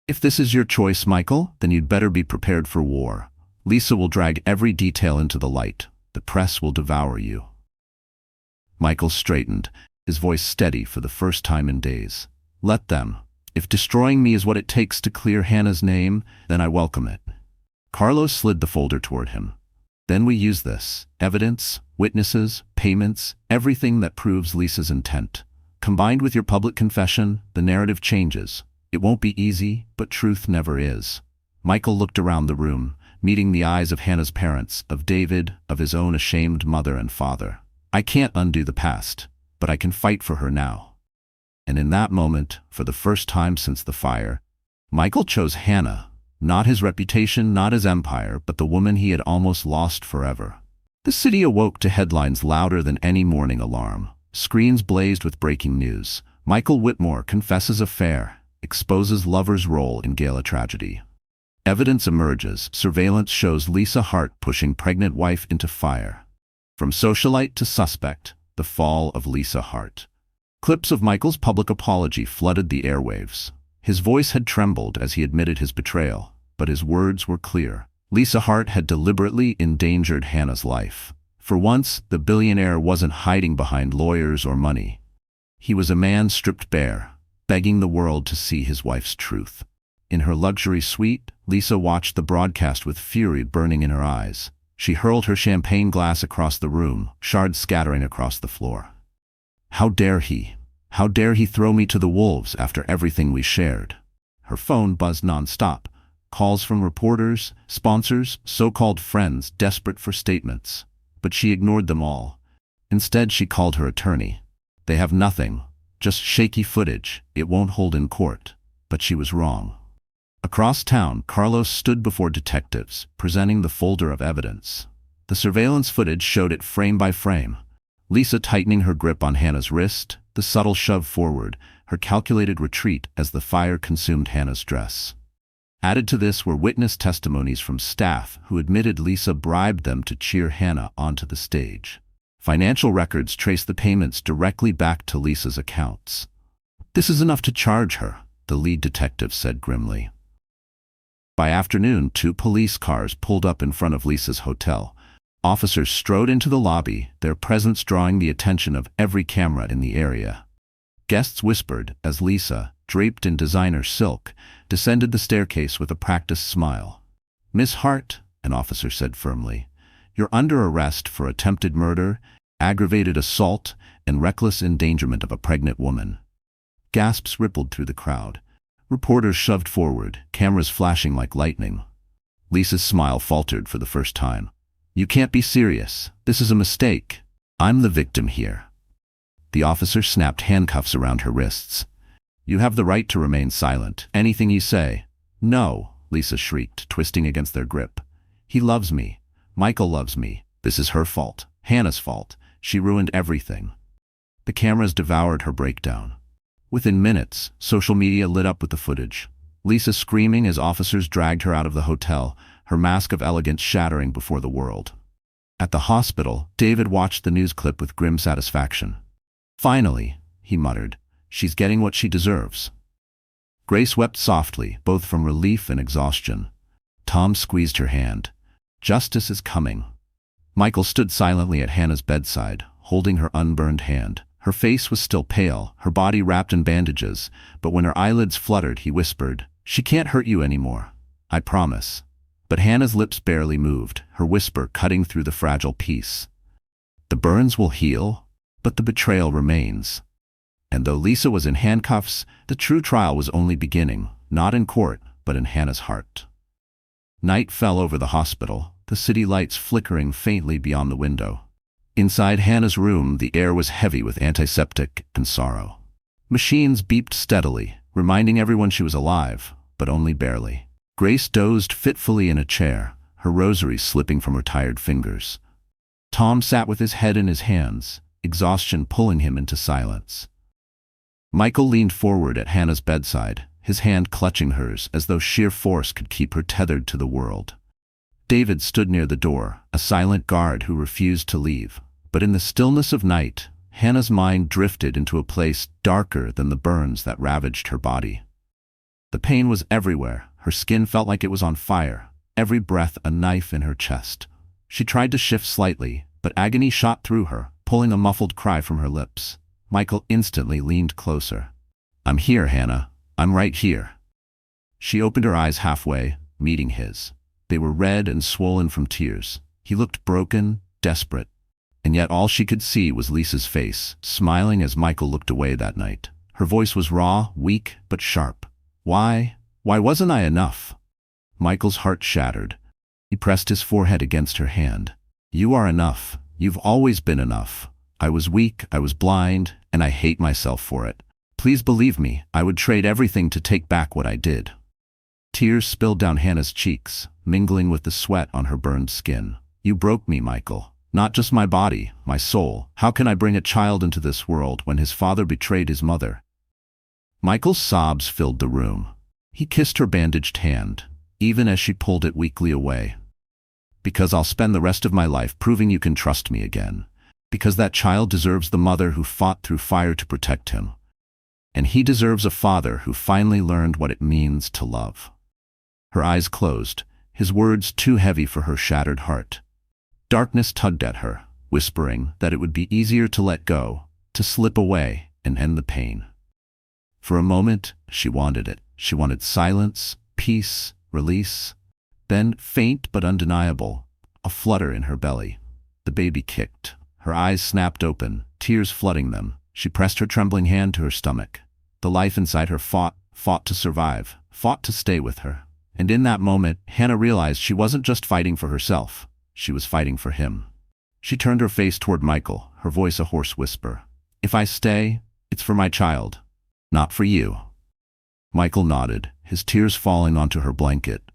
S1: If this is your choice, Michael, then you'd better be prepared for war. Lisa will drag every detail into the light. The press will devour you. Michael straightened, his voice steady for the first time in days. Let them. If destroying me is what it takes to clear Hannah's name, then I welcome it. Carlos slid the folder toward him. Then we use this. Evidence, witnesses, payments, everything that proves Lisa's intent. Combined with your public confession, the narrative changes. It won't be easy, but truth never is. Michael looked around the room, meeting the eyes of Hannah's parents, of David, of his own ashamed mother and father. I can't undo the past, but I can fight for her now. And in that moment, for the first time since the fire, Michael chose Hannah, not his reputation, not his empire, but the woman he had almost lost forever. The city awoke to headlines louder than any morning alarm. Screens blazed with breaking news. Michael Whitmore confesses affair, exposes lover's role in gala tragedy. Evidence emerges. Surveillance shows Lisa Hart pushing pregnant wife into fire. From socialite to suspect, the fall of Lisa Hart. Clips of Michael's public apology flooded the airwaves. His voice had trembled as he admitted his betrayal, but his words were clear. Lisa Hart had deliberately endangered Hannah's life. For once, the billionaire wasn't hiding behind lawyers or money. He was a man stripped bare, begging the world to see his wife's truth. In her luxury suite, Lisa watched the broadcast with fury burning in her eyes. She hurled her champagne glass across the room, shards scattering across the floor. How dare he? How dare he throw me to the wolves after everything we shared? Her phone buzzed nonstop. Calls from reporters, sponsors, so-called friends desperate for statements. But she ignored them all. Instead, she called her attorney. They have nothing, just shaky footage. It won't hold in court. But she was wrong. Across town, Carlos stood before detectives, presenting the folder of evidence. The surveillance footage showed it frame by frame. Lisa tightening her grip on Hannah's wrist, the subtle shove forward, her calculated retreat as the fire consumed Hannah's dress. Added to this were witness testimonies from staff who admitted Lisa bribed them to cheer Hannah onto the stage. Financial records traced the payments directly back to Lisa's accounts. "This is enough to charge her," the lead detective said grimly. By afternoon, 2 police cars pulled up in front of Lisa's hotel. Officers strode into the lobby, their presence drawing the attention of every camera in the area. Guests whispered as Lisa, draped in designer silk, descended the staircase with a practiced smile. "Miss Hart," an officer said firmly, "you're under arrest for attempted murder, aggravated assault, and reckless endangerment of a pregnant woman." Gasps rippled through the crowd. Reporters shoved forward, cameras flashing like lightning. Lisa's smile faltered for the first time. "You can't be serious. This is a mistake. I'm the victim here." The officer snapped handcuffs around her wrists. "You have the right to remain silent. Anything you say." "No," Lisa shrieked, twisting against their grip. "He loves me. Michael loves me. This is her fault. Hannah's fault. She ruined everything." The cameras devoured her breakdown. Within minutes, social media lit up with the footage. Lisa screaming as officers dragged her out of the hotel, her mask of elegance shattering before the world. At the hospital, David watched the news clip with grim satisfaction. "Finally," he muttered, "she's getting what she deserves." Grace wept softly, both from relief and exhaustion. Tom squeezed her hand. "Justice is coming." Michael stood silently at Hannah's bedside, holding her unburned hand. Her face was still pale, her body wrapped in bandages, but when her eyelids fluttered, he whispered, "She can't hurt you anymore. I promise." But Hannah's lips barely moved, her whisper cutting through the fragile peace. "The burns will heal, but the betrayal remains." And though Lisa was in handcuffs, the true trial was only beginning, not in court, but in Hannah's heart. Night fell over the hospital, the city lights flickering faintly beyond the window. Inside Hannah's room, the air was heavy with antiseptic and sorrow. Machines beeped steadily, reminding everyone she was alive, but only barely. Grace dozed fitfully in a chair, her rosary slipping from her tired fingers. Tom sat with his head in his hands, exhaustion pulling him into silence. Michael leaned forward at Hannah's bedside, his hand clutching hers as though sheer force could keep her tethered to the world. David stood near the door, a silent guard who refused to leave. But in the stillness of night, Hannah's mind drifted into a place darker than the burns that ravaged her body. The pain was everywhere. Her skin felt like it was on fire, every breath a knife in her chest. She tried to shift slightly, but agony shot through her, pulling a muffled cry from her lips. Michael instantly leaned closer. "I'm here, Hannah. I'm right here." She opened her eyes halfway, meeting his. They were red and swollen from tears. He looked broken, desperate. And yet all she could see was Lisa's face, smiling as Michael looked away that night. Her voice was raw, weak, but sharp. Why wasn't I enough?" Michael's heart shattered. He pressed his forehead against her hand. "You are enough. You've always been enough. I was weak, I was blind, and I hate myself for it. Please believe me, I would trade everything to take back what I did." Tears spilled down Hannah's cheeks, mingling with the sweat on her burned skin. "You broke me, Michael. Not just my body, my soul. How can I bring a child into this world when his father betrayed his mother?" Michael's sobs filled the room. He kissed her bandaged hand, even as she pulled it weakly away. "Because I'll spend the rest of my life proving you can trust me again. Because that child deserves the mother who fought through fire to protect him. And he deserves a father who finally learned what it means to love." Her eyes closed, his words too heavy for her shattered heart. Darkness tugged at her, whispering that it would be easier to let go, to slip away and end the pain. For a moment, she wanted it. She wanted silence, peace, release. Then, faint but undeniable, a flutter in her belly. The baby kicked. Her eyes snapped open, tears flooding them. She pressed her trembling hand to her stomach. The life inside her fought to survive, fought to stay with her. And in that moment, Hannah realized she wasn't just fighting for herself. She was fighting for him. She turned her face toward Michael, her voice a hoarse whisper. "If I stay, it's for my child, not for you." Michael nodded, his tears falling onto her blanket.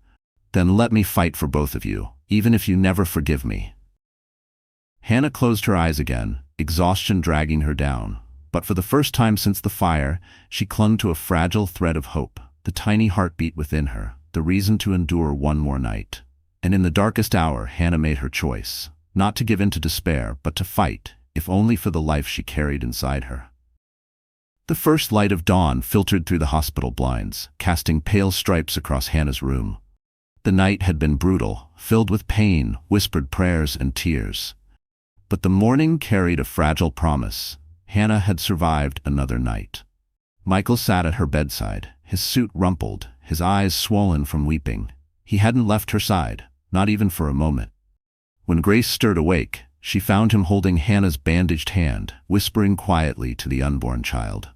S1: "Then let me fight for both of you, even if you never forgive me." Hannah closed her eyes again, exhaustion dragging her down. But for the first time since the fire, she clung to a fragile thread of hope, the tiny heartbeat within her, the reason to endure one more night. And in the darkest hour, Hannah made her choice, not to give in to despair, but to fight, if only for the life she carried inside her. The first light of dawn filtered through the hospital blinds, casting pale stripes across Hannah's room. The night had been brutal, filled with pain, whispered prayers, and tears. But the morning carried a fragile promise. Hannah had survived another night. Michael sat at her bedside, his suit rumpled, his eyes swollen from weeping. He hadn't left her side, not even for a moment. When Grace stirred awake, she found him holding Hannah's bandaged hand, whispering quietly to the unborn child.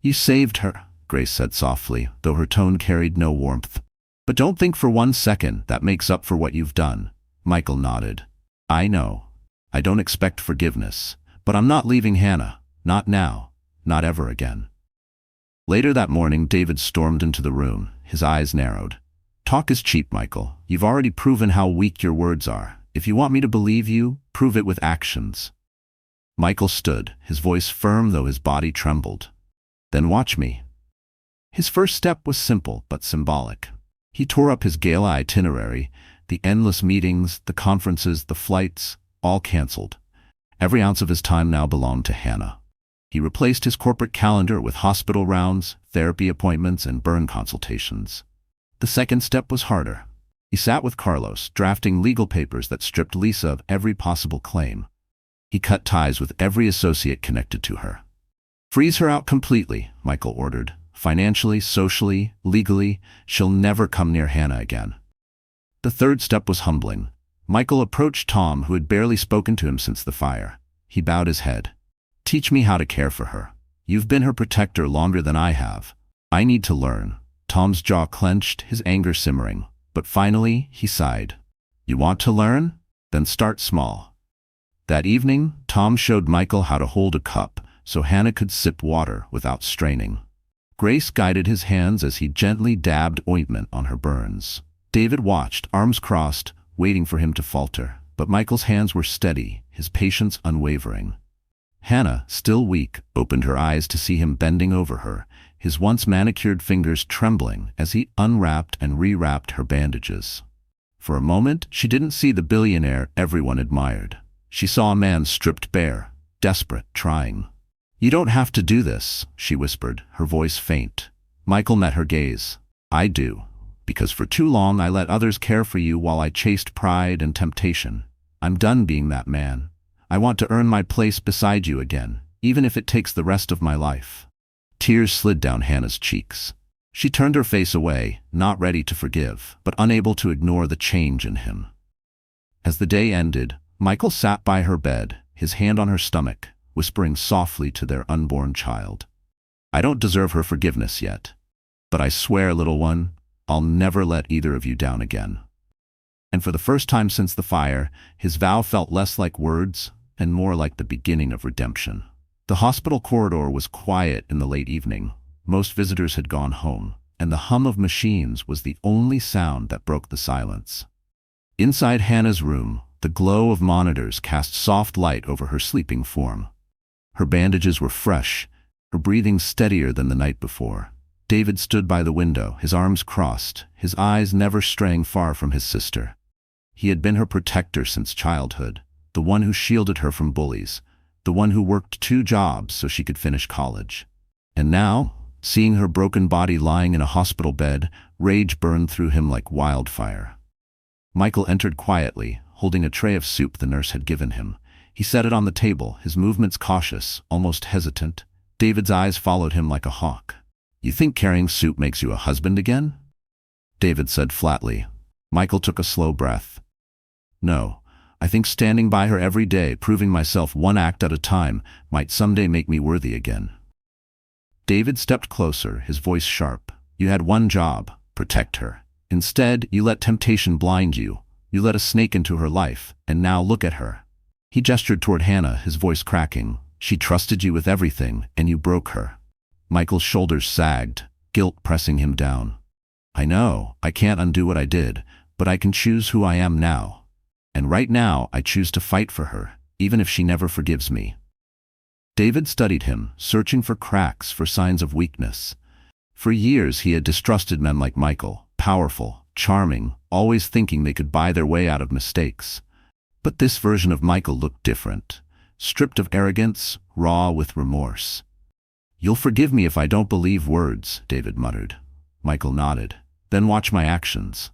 S1: "You saved her," Grace said softly, though her tone carried no warmth. "But don't think for one second that makes up for what you've done." Michael nodded. "I know. I don't expect forgiveness. But I'm not leaving Hannah. Not now. Not ever again." Later that morning, David stormed into the room, his eyes narrowed. "Talk is cheap, Michael. You've already proven how weak your words are. If you want me to believe you, prove it with actions." Michael stood, his voice firm though his body trembled. "Then watch me." His first step was simple but symbolic. He tore up his gala itinerary, the endless meetings, the conferences, the flights, all canceled. Every ounce of his time now belonged to Hannah. He replaced his corporate calendar with hospital rounds, therapy appointments, and burn consultations. The second step was harder. He sat with Carlos, drafting legal papers that stripped Lisa of every possible claim. He cut ties with every associate connected to her. "Freeze her out completely," Michael ordered. "Financially, socially, legally, she'll never come near Hannah again." The third step was humbling. Michael approached Tom, who had barely spoken to him since the fire. He bowed his head. "Teach me how to care for her. You've been her protector longer than I have. I need to learn." Tom's jaw clenched, his anger simmering. But finally, he sighed. "You want to learn? Then start small." That evening, Tom showed Michael how to hold a cup so Hannah could sip water without straining. Grace guided his hands as he gently dabbed ointment on her burns. David watched, arms crossed, waiting for him to falter. But Michael's hands were steady, his patience unwavering. Hannah, still weak, opened her eyes to see him bending over her, his once manicured fingers trembling as he unwrapped and rewrapped her bandages. For a moment, she didn't see the billionaire everyone admired. She saw a man stripped bare, desperate, trying. "You don't have to do this," she whispered, her voice faint. Michael met her gaze. "I do. Because for too long I let others care for you while I chased pride and temptation. I'm done being that man. I want to earn my place beside you again, even if it takes the rest of my life." Tears slid down Hannah's cheeks. She turned her face away, not ready to forgive, but unable to ignore the change in him. As the day ended, Michael sat by her bed, his hand on her stomach, whispering softly to their unborn child. "I don't deserve her forgiveness yet. But I swear, little one, I'll never let either of you down again." And for the first time since the fire, his vow felt less like words and more like the beginning of redemption. The hospital corridor was quiet in the late evening. Most visitors had gone home, and the hum of machines was the only sound that broke the silence. Inside Hannah's room, the glow of monitors cast soft light over her sleeping form. Her bandages were fresh, her breathing steadier than the night before. David stood by the window, his arms crossed, his eyes never straying far from his sister. He had been her protector since childhood, the one who shielded her from bullies, the one who worked 2 jobs so she could finish college. And now, seeing her broken body lying in a hospital bed, rage burned through him like wildfire. Michael entered quietly, holding a tray of soup the nurse had given him. He set it on the table, his movements cautious, almost hesitant. David's eyes followed him like a hawk. "You think carrying soup makes you a husband again?" David said flatly. Michael took a slow breath. "No, I think standing by her every day, proving myself one act at a time, might someday make me worthy again." David stepped closer, his voice sharp. "You had one job: protect her. Instead, you let temptation blind you. You let a snake into her life, and now look at her." He gestured toward Hannah, his voice cracking. "She trusted you with everything, and you broke her." Michael's shoulders sagged, guilt pressing him down. "I know, I can't undo what I did, but I can choose who I am now. And right now, I choose to fight for her, even if she never forgives me." David studied him, searching for cracks, for signs of weakness. For years he had distrusted men like Michael, powerful, charming, always thinking they could buy their way out of mistakes. But this version of Michael looked different, stripped of arrogance, raw with remorse. "You'll forgive me if I don't believe words," David muttered. Michael nodded. "Then watch my actions."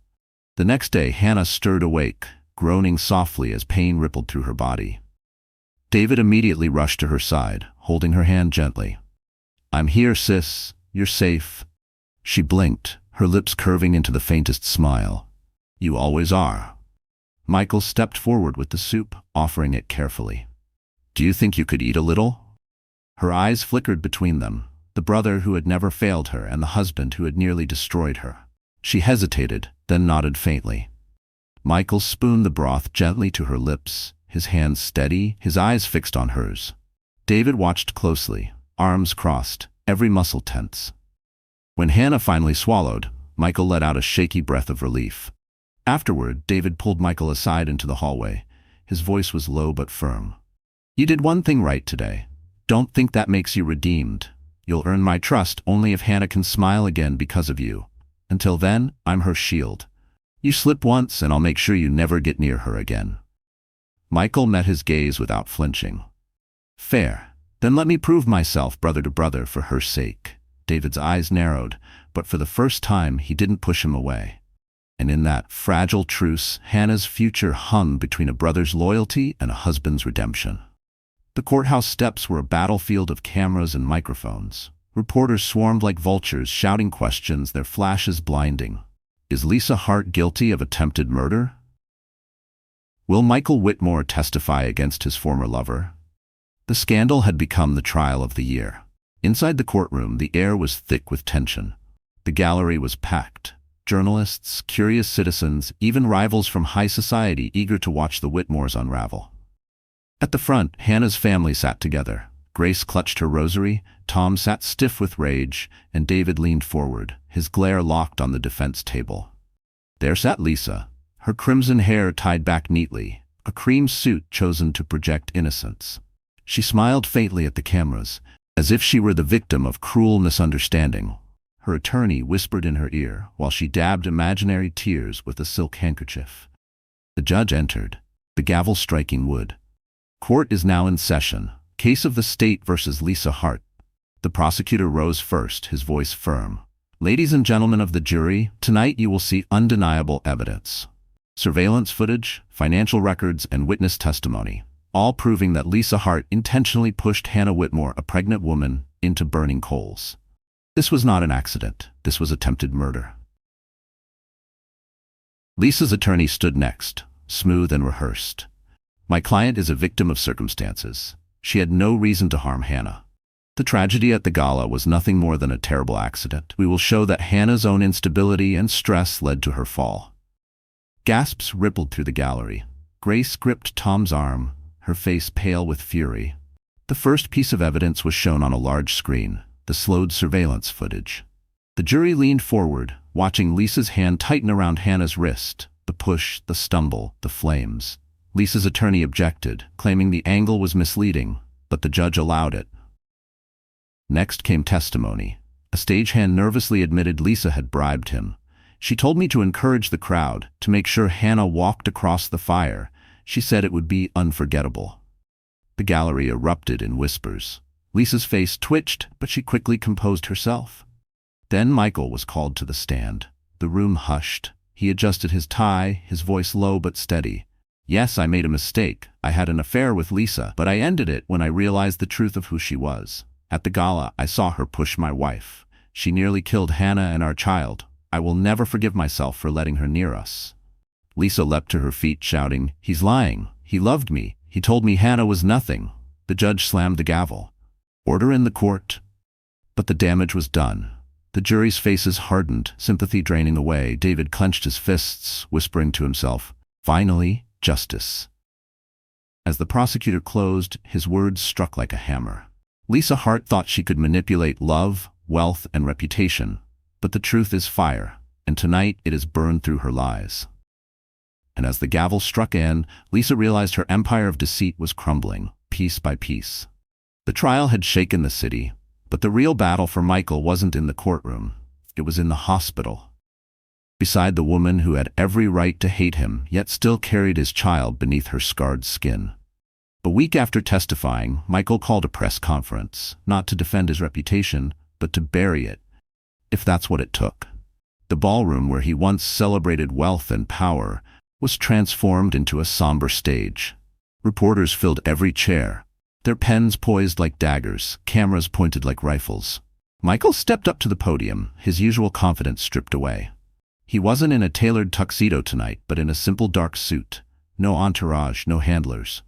S1: The next day Hannah stirred awake, groaning softly as pain rippled through her body. David immediately rushed to her side, holding her hand gently. "I'm here, sis. You're safe." She blinked, her lips curving into the faintest smile. "You always are." Michael stepped forward with the soup, offering it carefully. "Do you think you could eat a little?" Her eyes flickered between them, the brother who had never failed her and the husband who had nearly destroyed her. She hesitated, then nodded faintly. Michael spooned the broth gently to her lips, his hands steady, his eyes fixed on hers. David watched closely, arms crossed, every muscle tense. When Hannah finally swallowed, Michael let out a shaky breath of relief. Afterward, David pulled Michael aside into the hallway. His voice was low but firm. "You did one thing right today. Don't think that makes you redeemed. You'll earn my trust only if Hannah can smile again because of you. Until then, I'm her shield. You slip once and I'll make sure you never get near her again." Michael met his gaze without flinching. "Fair. Then let me prove myself brother to brother for her sake." David's eyes narrowed, but for the first time he didn't push him away. And in that fragile truce, Hannah's future hung between a brother's loyalty and a husband's redemption. The courthouse steps were a battlefield of cameras and microphones. Reporters swarmed like vultures, shouting questions, their flashes blinding. Is Lisa Hart guilty of attempted murder? Will Michael Whitmore testify against his former lover? The scandal had become the trial of the year. Inside the courtroom, the air was thick with tension. The gallery was packed. Journalists, curious citizens, even rivals from high society eager to watch the Whitmores unravel. At the front, Hannah's family sat together. Grace clutched her rosary, Tom sat stiff with rage, and David leaned forward, his glare locked on the defense table. There sat Lisa, her crimson hair tied back neatly, a cream suit chosen to project innocence. She smiled faintly at the cameras, as if she were the victim of cruel misunderstanding. Her attorney whispered in her ear while she dabbed imaginary tears with a silk handkerchief. The judge entered, the gavel striking wood. Court is now in session. Case of the state versus Lisa Hart. The prosecutor rose first, his voice firm. "Ladies and gentlemen of the jury, tonight you will see undeniable evidence. Surveillance footage, financial records, and witness testimony, all proving that Lisa Hart intentionally pushed Hannah Whitmore, a pregnant woman, into burning coals. This was not an accident. This was attempted murder." Lisa's attorney stood next, smooth and rehearsed. "My client is a victim of circumstances. She had no reason to harm Hannah. The tragedy at the gala was nothing more than a terrible accident. We will show that Hannah's own instability and stress led to her fall." Gasps rippled through the gallery. Grace gripped Tom's arm, her face pale with fury. The first piece of evidence was shown on a large screen, the slowed surveillance footage. The jury leaned forward, watching Lisa's hand tighten around Hannah's wrist, the push, the stumble, the flames. Lisa's attorney objected, claiming the angle was misleading, but the judge allowed it. Next came testimony. A stagehand nervously admitted Lisa had bribed him. "She told me to encourage the crowd, to make sure Hannah walked across the fire. She said it would be unforgettable." The gallery erupted in whispers. Lisa's face twitched, but she quickly composed herself. Then Michael was called to the stand. The room hushed. He adjusted his tie, his voice low but steady. "Yes, I made a mistake. I had an affair with Lisa, but I ended it when I realized the truth of who she was. At the gala, I saw her push my wife. She nearly killed Hannah and our child. I will never forgive myself for letting her near us." Lisa leapt to her feet, shouting, "He's lying. He loved me. He told me Hannah was nothing. The judge slammed the gavel. Order in the court. But the damage was done. The jury's faces hardened, sympathy draining away. David clenched his fists, whispering to himself, "Finally, justice." As the prosecutor closed, his words struck like a hammer. Lisa Hart thought she could manipulate love, wealth, and reputation, but the truth is fire, and tonight it is burned through her lies. And as the gavel struck in, Lisa realized her empire of deceit was crumbling, piece by piece. The trial had shaken the city, but the real battle for Michael wasn't in the courtroom. It was in the hospital. Beside the woman who had every right to hate him, yet still carried his child beneath her scarred skin. A week after testifying, Michael called a press conference, not to defend his reputation, but to bury it, if that's what it took. The ballroom where he once celebrated wealth and power was transformed into a somber stage. Reporters filled every chair, their pens poised like daggers, cameras pointed like rifles. Michael stepped up to the podium, his usual confidence stripped away. He wasn't in a tailored tuxedo tonight, but in a simple dark suit. No entourage, no handlers.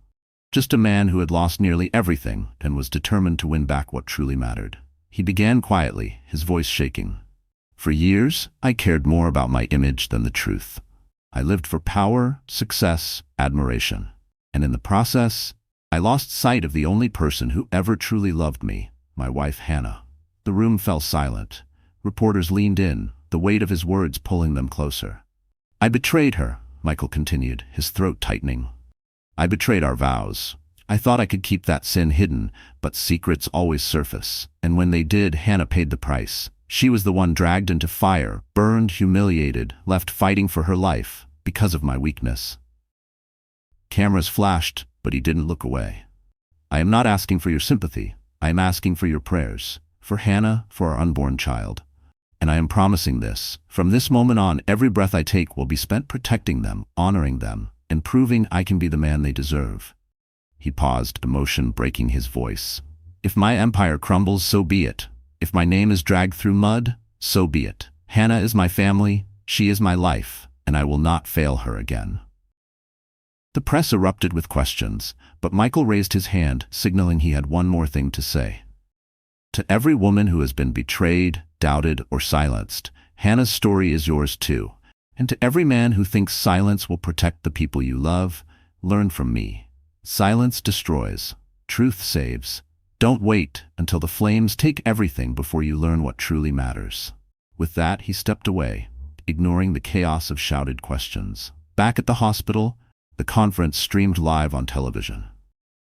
S1: Just a man who had lost nearly everything and was determined to win back what truly mattered. He began quietly, his voice shaking. "For years, I cared more about my image than the truth. I lived for power, success, admiration. And in the process, I lost sight of the only person who ever truly loved me, my wife Hannah." The room fell silent. Reporters leaned in, the weight of his words pulling them closer. "I betrayed her," Michael continued, his throat tightening. "I betrayed our vows. I thought I could keep that sin hidden, but secrets always surface, and when they did, Hannah paid the price. She was the one dragged into fire, burned, humiliated, left fighting for her life, because of my weakness." Cameras flashed, but he didn't look away. "I am not asking for your sympathy. I am asking for your prayers. For Hannah, for our unborn child. And I am promising this. From this moment on, every breath I take will be spent protecting them, honoring them, and proving I can be the man they deserve." He paused, emotion breaking his voice. "If my empire crumbles, so be it. If my name is dragged through mud, so be it. Hannah is my family, she is my life, and I will not fail her again." The press erupted with questions, but Michael raised his hand, signaling he had one more thing to say. "To every woman who has been betrayed, doubted, or silenced, Hannah's story is yours too. And to every man who thinks silence will protect the people you love, learn from me. Silence destroys. Truth saves. Don't wait until the flames take everything before you learn what truly matters." With that, he stepped away, ignoring the chaos of shouted questions. Back at the hospital, the conference streamed live on television.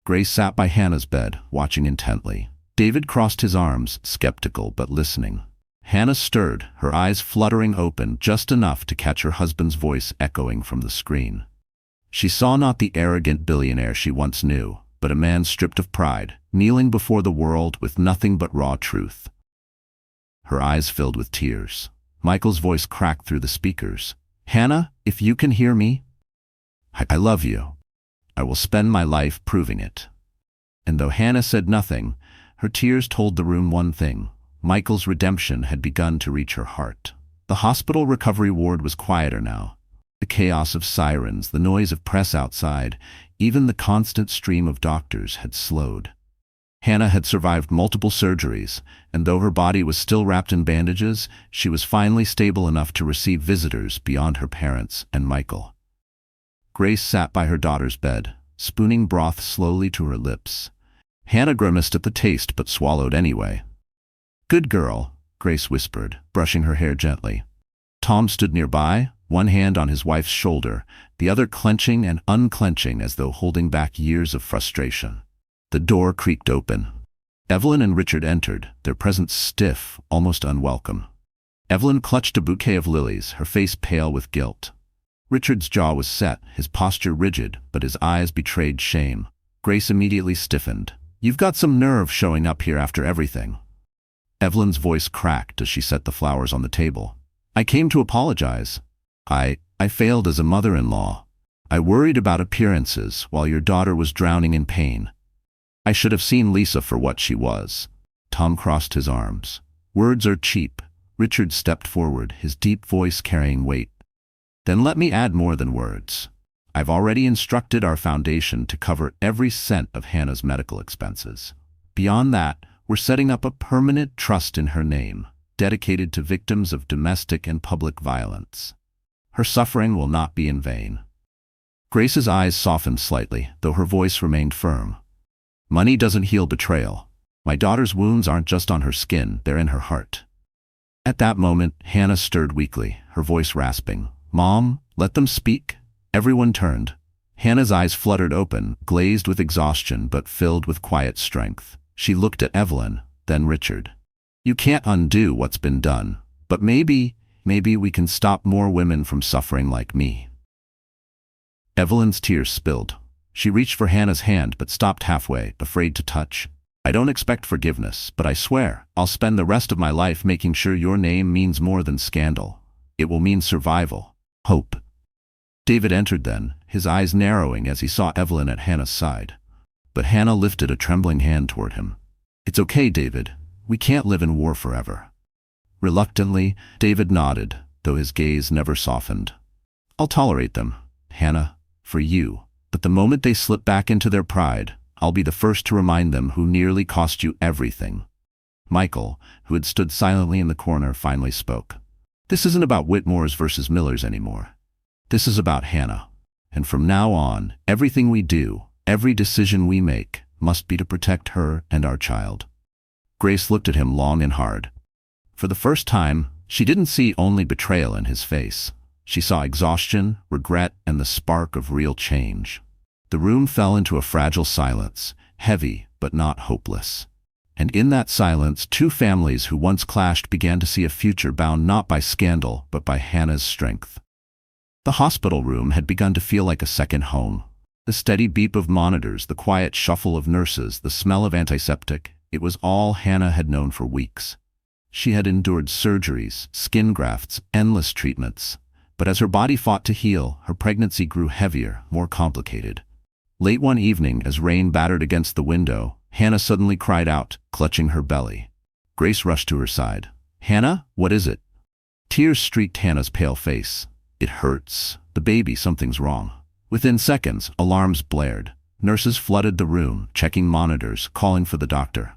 S1: Grace sat by Hannah's bed, watching intently. David crossed his arms, skeptical but listening. Hannah stirred, her eyes fluttering open just enough to catch her husband's voice echoing from the screen. She saw not the arrogant billionaire she once knew, but a man stripped of pride, kneeling before the world with nothing but raw truth. Her eyes filled with tears. Michael's voice cracked through the speakers. "Hannah, if you can hear me, I love you. I will spend my life proving it." And though Hannah said nothing, her tears told the room one thing. Michael's redemption had begun to reach her heart. The hospital recovery ward was quieter now. The chaos of sirens, the noise of press outside, even the constant stream of doctors had slowed. Hannah had survived multiple surgeries, and though her body was still wrapped in bandages, she was finally stable enough to receive visitors beyond her parents and Michael. Grace sat by her daughter's bed, spooning broth slowly to her lips. Hannah grimaced at the taste but swallowed anyway. "Good girl," Grace whispered, brushing her hair gently. Tom stood nearby, one hand on his wife's shoulder, the other clenching and unclenching as though holding back years of frustration. The door creaked open. Evelyn and Richard entered, their presence stiff, almost unwelcome. Evelyn clutched a bouquet of lilies, her face pale with guilt. Richard's jaw was set, his posture rigid, but his eyes betrayed shame. Grace immediately stiffened. "You've got some nerve showing up here after everything." Evelyn's voice cracked as she set the flowers on the table. "I came to apologize. I failed as a mother-in-law. I worried about appearances while your daughter was drowning in pain. I should have seen Lisa for what she was." Tom crossed his arms. "Words are cheap." Richard stepped forward, his deep voice carrying weight. "Then let me add more than words. I've already instructed our foundation to cover every cent of Hannah's medical expenses. Beyond that, we're setting up a permanent trust in her name, dedicated to victims of domestic and public violence. Her suffering will not be in vain." Grace's eyes softened slightly, though her voice remained firm. "Money doesn't heal betrayal. My daughter's wounds aren't just on her skin, they're in her heart." At that moment, Hannah stirred weakly, her voice rasping. "Mom, let them speak." Everyone turned. Hannah's eyes fluttered open, glazed with exhaustion but filled with quiet strength. She looked at Evelyn, then Richard. "You can't undo what's been done, but maybe we can stop more women from suffering like me." Evelyn's tears spilled. She reached for Hannah's hand but stopped halfway, afraid to touch. "I don't expect forgiveness, but I swear, I'll spend the rest of my life making sure your name means more than scandal. It will mean survival, hope." David entered then, his eyes narrowing as he saw Evelyn at Hannah's side. But Hannah lifted a trembling hand toward him. "It's okay, David. We can't live in war forever." Reluctantly, David nodded, though his gaze never softened. "I'll tolerate them, Hannah, for you. But the moment they slip back into their pride, I'll be the first to remind them who nearly cost you everything." Michael, who had stood silently in the corner, finally spoke. "This isn't about Whitmores versus Millers anymore. This is about Hannah. And from now on, everything we do, every decision we make, must be to protect her and our child." Grace looked at him long and hard. For the first time, she didn't see only betrayal in his face. She saw exhaustion, regret, and the spark of real change. The room fell into a fragile silence, heavy but not hopeless. And in that silence, two families who once clashed began to see a future bound not by scandal but by Hannah's strength. The hospital room had begun to feel like a second home. The steady beep of monitors, the quiet shuffle of nurses, the smell of antiseptic, it was all Hannah had known for weeks. She had endured surgeries, skin grafts, endless treatments. But as her body fought to heal, her pregnancy grew heavier, more complicated. Late one evening, as rain battered against the window, Hannah suddenly cried out, clutching her belly. Grace rushed to her side. "Hannah, what is it?" Tears streaked Hannah's pale face. "It hurts. The baby, something's wrong." Within seconds, alarms blared. Nurses flooded the room, checking monitors, calling for the doctor.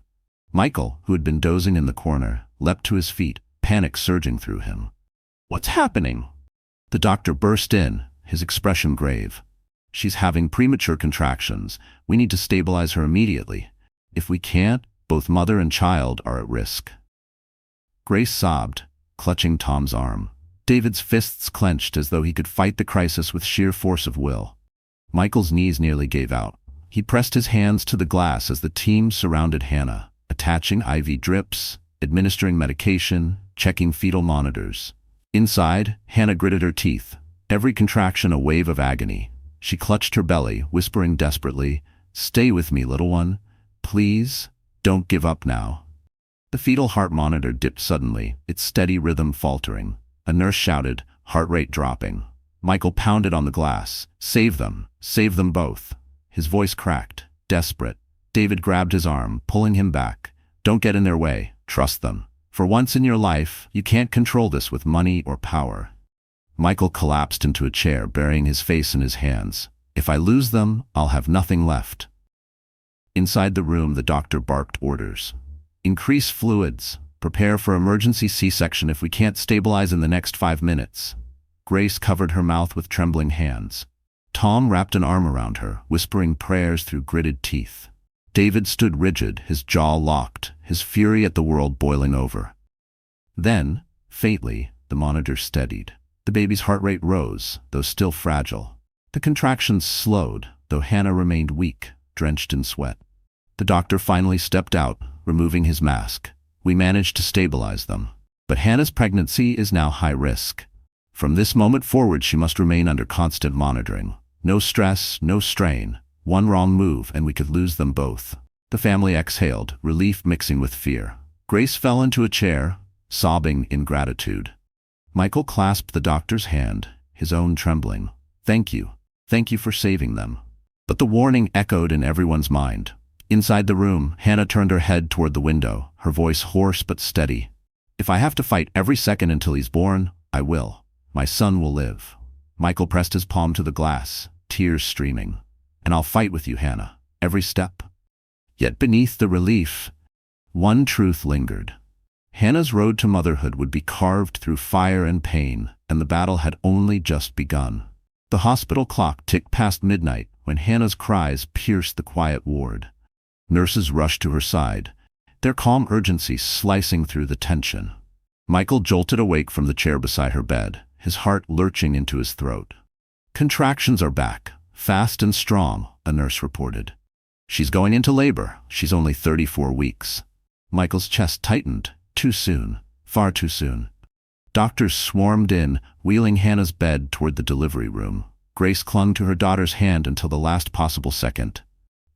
S1: Michael, who had been dozing in the corner, leapt to his feet, panic surging through him. "What's happening?" The doctor burst in, his expression grave. "She's having premature contractions. We need to stabilize her immediately. If we can't, both mother and child are at risk." Grace sobbed, clutching Tom's arm. David's fists clenched as though he could fight the crisis with sheer force of will. Michael's knees nearly gave out. He pressed his hands to the glass as the team surrounded Hannah, attaching IV drips, administering medication, checking fetal monitors. Inside, Hannah gritted her teeth, every contraction a wave of agony. She clutched her belly, whispering desperately, "Stay with me, little one. Please, don't give up now." The fetal heart monitor dipped suddenly, its steady rhythm faltering. A nurse shouted, heart rate dropping. Michael pounded on the glass. Save them both." His voice cracked, desperate. David grabbed his arm, pulling him back. "Don't get in their way. Trust them. For once in your life, you can't control this with money or power." Michael collapsed into a chair, burying his face in his hands. "If I lose them, I'll have nothing left." Inside the room, the doctor barked orders. "Increase fluids. Prepare for emergency C-section if we can't stabilize in the next 5 minutes." Grace covered her mouth with trembling hands. Tom wrapped an arm around her, whispering prayers through gritted teeth. David stood rigid, his jaw locked, his fury at the world boiling over. Then, faintly, the monitor steadied. The baby's heart rate rose, though still fragile. The contractions slowed, though Hannah remained weak, drenched in sweat. The doctor finally stepped out, removing his mask. "We managed to stabilize them. But Hannah's pregnancy is now high risk. From this moment forward, she must remain under constant monitoring. No stress, no strain. One wrong move and we could lose them both." The family exhaled, relief mixing with fear. Grace fell into a chair, sobbing in gratitude. Michael clasped the doctor's hand, his own trembling. Thank you for saving them." But the warning echoed in everyone's mind. Inside the room, Hannah turned her head toward the window, her voice hoarse but steady. "If I have to fight every second until he's born, I will. My son will live." Michael pressed his palm to the glass. tears streaming. "And I'll fight with you, Hannah, every step." Yet beneath the relief, one truth lingered. Hannah's road to motherhood would be carved through fire and pain, and the battle had only just begun. The hospital clock ticked past midnight when Hannah's cries pierced the quiet ward. Nurses rushed to her side, their calm urgency slicing through the tension. Michael jolted awake from the chair beside her bed, his heart lurching into his throat. "Contractions are back, fast and strong," a nurse reported. "She's going into labor. She's only 34 weeks. Michael's chest tightened. Too soon. Far too soon. Doctors swarmed in, wheeling Hannah's bed toward the delivery room. Grace clung to her daughter's hand until the last possible second.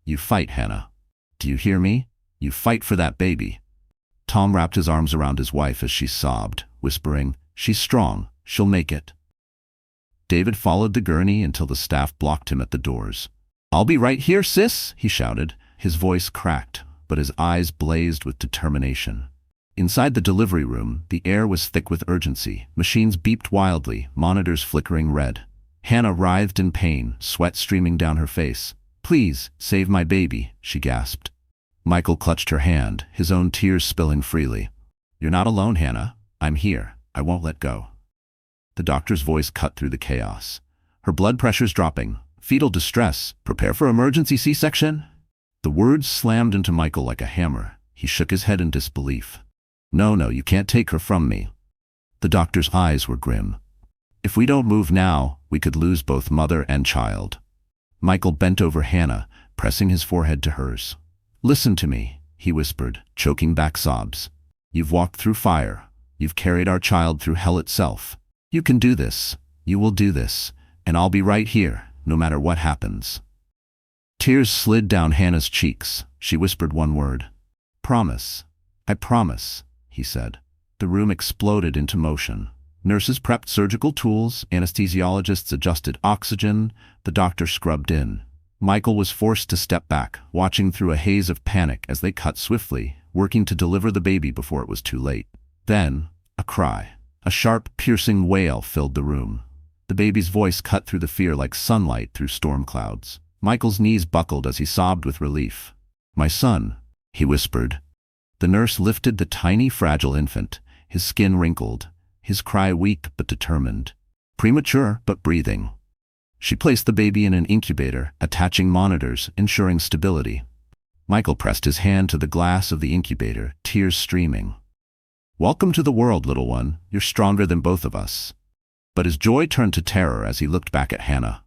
S1: "You fight, Hannah. Do you hear me? You fight for that baby." Tom wrapped his arms around his wife as she sobbed, whispering, "She's strong. She'll make it." David followed the gurney until the staff blocked him at the doors. "I'll be right here, sis," he shouted. His voice cracked, but his eyes blazed with determination. Inside the delivery room, the air was thick with urgency. Machines beeped wildly, monitors flickering red. Hannah writhed in pain, sweat streaming down her face. "Please, save my baby," she gasped. Michael clutched her hand, his own tears spilling freely. "You're not alone, Hannah. I'm here. I won't let go." The doctor's voice cut through the chaos. "Her blood pressure's dropping. Fetal distress. Prepare for emergency C-section." The words slammed into Michael like a hammer. He shook his head in disbelief. No, you can't take her from me." The doctor's eyes were grim. "If we don't move now, we could lose both mother and child." Michael bent over Hannah, pressing his forehead to hers. "Listen to me," he whispered, choking back sobs. "You've walked through fire. You've carried our child through hell itself. You can do this. You will do this. And I'll be right here, no matter what happens." Tears slid down Hannah's cheeks. She whispered one word. "Promise. I promise," he said. The room exploded into motion. Nurses prepped surgical tools, anesthesiologists adjusted oxygen, the doctor scrubbed in. Michael was forced to step back, watching through a haze of panic as they cut swiftly, working to deliver the baby before it was too late. Then, a cry. A sharp, piercing wail filled the room. The baby's voice cut through the fear like sunlight through storm clouds. Michael's knees buckled as he sobbed with relief. "My son," he whispered. The nurse lifted the tiny, fragile infant, his skin wrinkled, his cry weak but determined, premature but breathing. She placed the baby in an incubator, attaching monitors, ensuring stability. Michael pressed his hand to the glass of the incubator, tears streaming. "Welcome to the world, little one. You're stronger than both of us." But his joy turned to terror as he looked back at Hannah.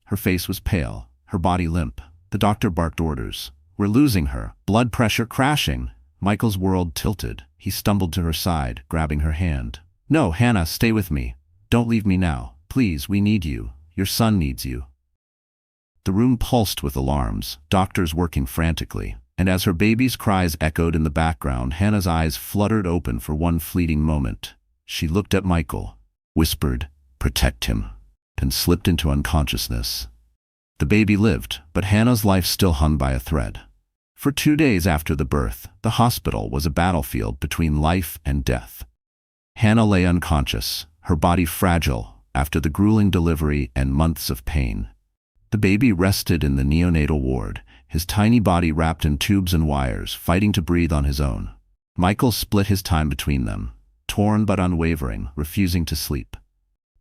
S1: Her face was pale, her body limp. The doctor barked orders. "We're losing her. Blood pressure crashing." Michael's world tilted. He stumbled to her side, grabbing her hand. "No, Hannah, stay with me. Don't leave me now. Please, we need you. Your son needs you." The room pulsed with alarms, doctors working frantically, and as her baby's cries echoed in the background, Hannah's eyes fluttered open for one fleeting moment. She looked at Michael, whispered, "Protect him," and slipped into unconsciousness. The baby lived, but Hannah's life still hung by a thread. For 2 days after the birth, the hospital was a battlefield between life and death. Hannah lay unconscious, her body fragile after the grueling delivery and months of pain. The baby rested in the neonatal ward, his tiny body wrapped in tubes and wires, fighting to breathe on his own. Michael split his time between them, torn but unwavering, refusing to sleep.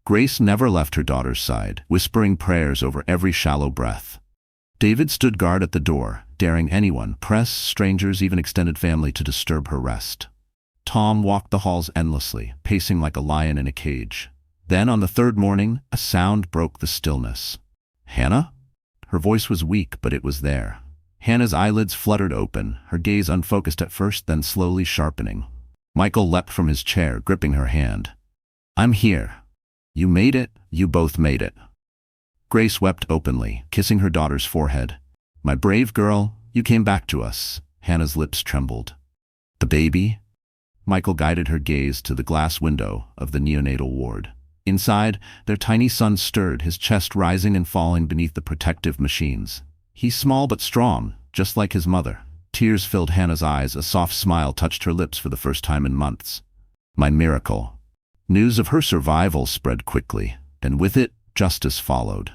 S1: Grace never left her daughter's side, whispering prayers over every shallow breath. David stood guard at the door, daring anyone, press, strangers, even extended family, to disturb her rest. Tom walked the halls endlessly, pacing like a lion in a cage. Then, on the third morning, a sound broke the stillness. "Hannah?" Her voice was weak, but it was there. Hannah's eyelids fluttered open, her gaze unfocused at first, then slowly sharpening. Michael leapt from his chair, gripping her hand. "I'm here. You made it. You both made it." Grace wept openly, kissing her daughter's forehead. "My brave girl, you came back to us." Hannah's lips trembled. "The baby?" Michael guided her gaze to the glass window of the neonatal ward. Inside, their tiny son stirred, his chest rising and falling beneath the protective machines. He's small but strong, just like his mother. Tears filled Hannah's eyes, a soft smile touched her lips for the first time in months. "My miracle." News of her survival spread quickly, and with it, justice followed.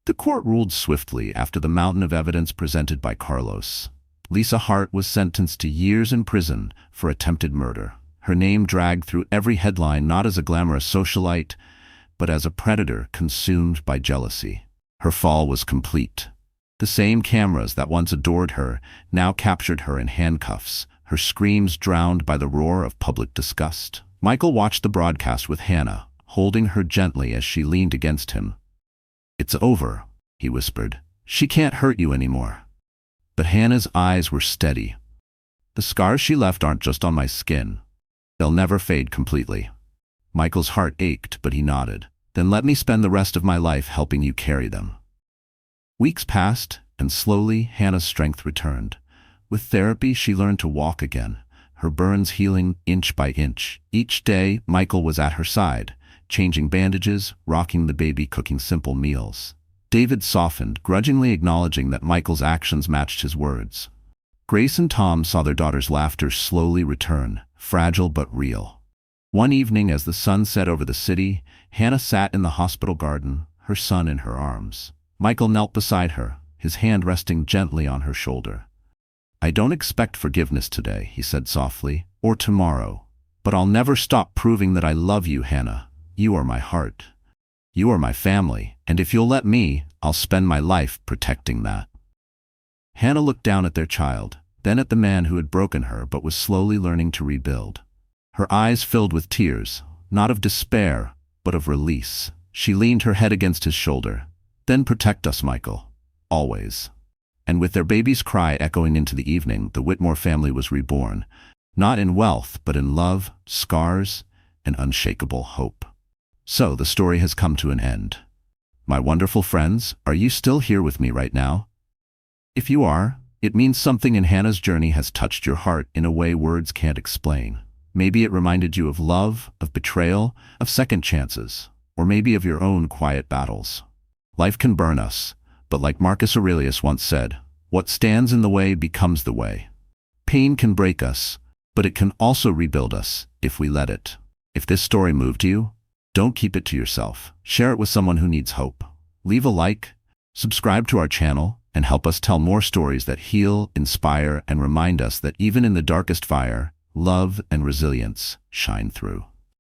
S1: The court ruled swiftly after the mountain of evidence presented by Carlos. Lisa Hart was sentenced to years in prison for attempted murder. Her name dragged through every headline not as a glamorous socialite, but as a predator consumed by jealousy. Her fall was complete. The same cameras that once adored her now captured her in handcuffs, her screams drowned by the roar of public disgust. Michael watched the broadcast with Hannah, holding her gently as she leaned against him. "It's over," he whispered. "She can't hurt you anymore." But Hannah's eyes were steady. "The scars she left aren't just on my skin. They'll never fade completely." Michael's heart ached, but he nodded. "Then let me spend the rest of my life helping you carry them." Weeks passed, and slowly Hannah's strength returned. With therapy, she learned to walk again, her burns healing inch by inch. Each day, Michael was at her side, changing bandages, rocking the baby, cooking simple meals. David softened, grudgingly acknowledging that Michael's actions matched his words. Grace and Tom saw their daughter's laughter slowly return, fragile but real. One evening, as the sun set over the city, Hannah sat in the hospital garden, her son in her arms. Michael knelt beside her, his hand resting gently on her shoulder. "I don't expect forgiveness today," he said softly, "or tomorrow. But I'll never stop proving that I love you, Hannah. You are my heart. You are my family, and if you'll let me, I'll spend my life protecting that." Hannah looked down at their child, then at the man who had broken her but was slowly learning to rebuild. Her eyes filled with tears, not of despair, but of release. She leaned her head against his shoulder. "Then protect us, Michael. Always." And with their baby's cry echoing into the evening, the Whitmore family was reborn, not in wealth, but in love, scars, and unshakable hope. So the story has come to an end. My wonderful friends, are you still here with me right now? If you are, it means something in Hannah's journey has touched your heart in a way words can't explain. Maybe it reminded you of love, of betrayal, of second chances, or maybe of your own quiet battles. Life can burn us, but like Marcus Aurelius once said, what stands in the way becomes the way. Pain can break us, but it can also rebuild us if we let it. If this story moved you, don't keep it to yourself. Share it with someone who needs hope. Leave a like, subscribe to our channel, and help us tell more stories that heal, inspire, and remind us that even in the darkest fire, love and resilience shine through.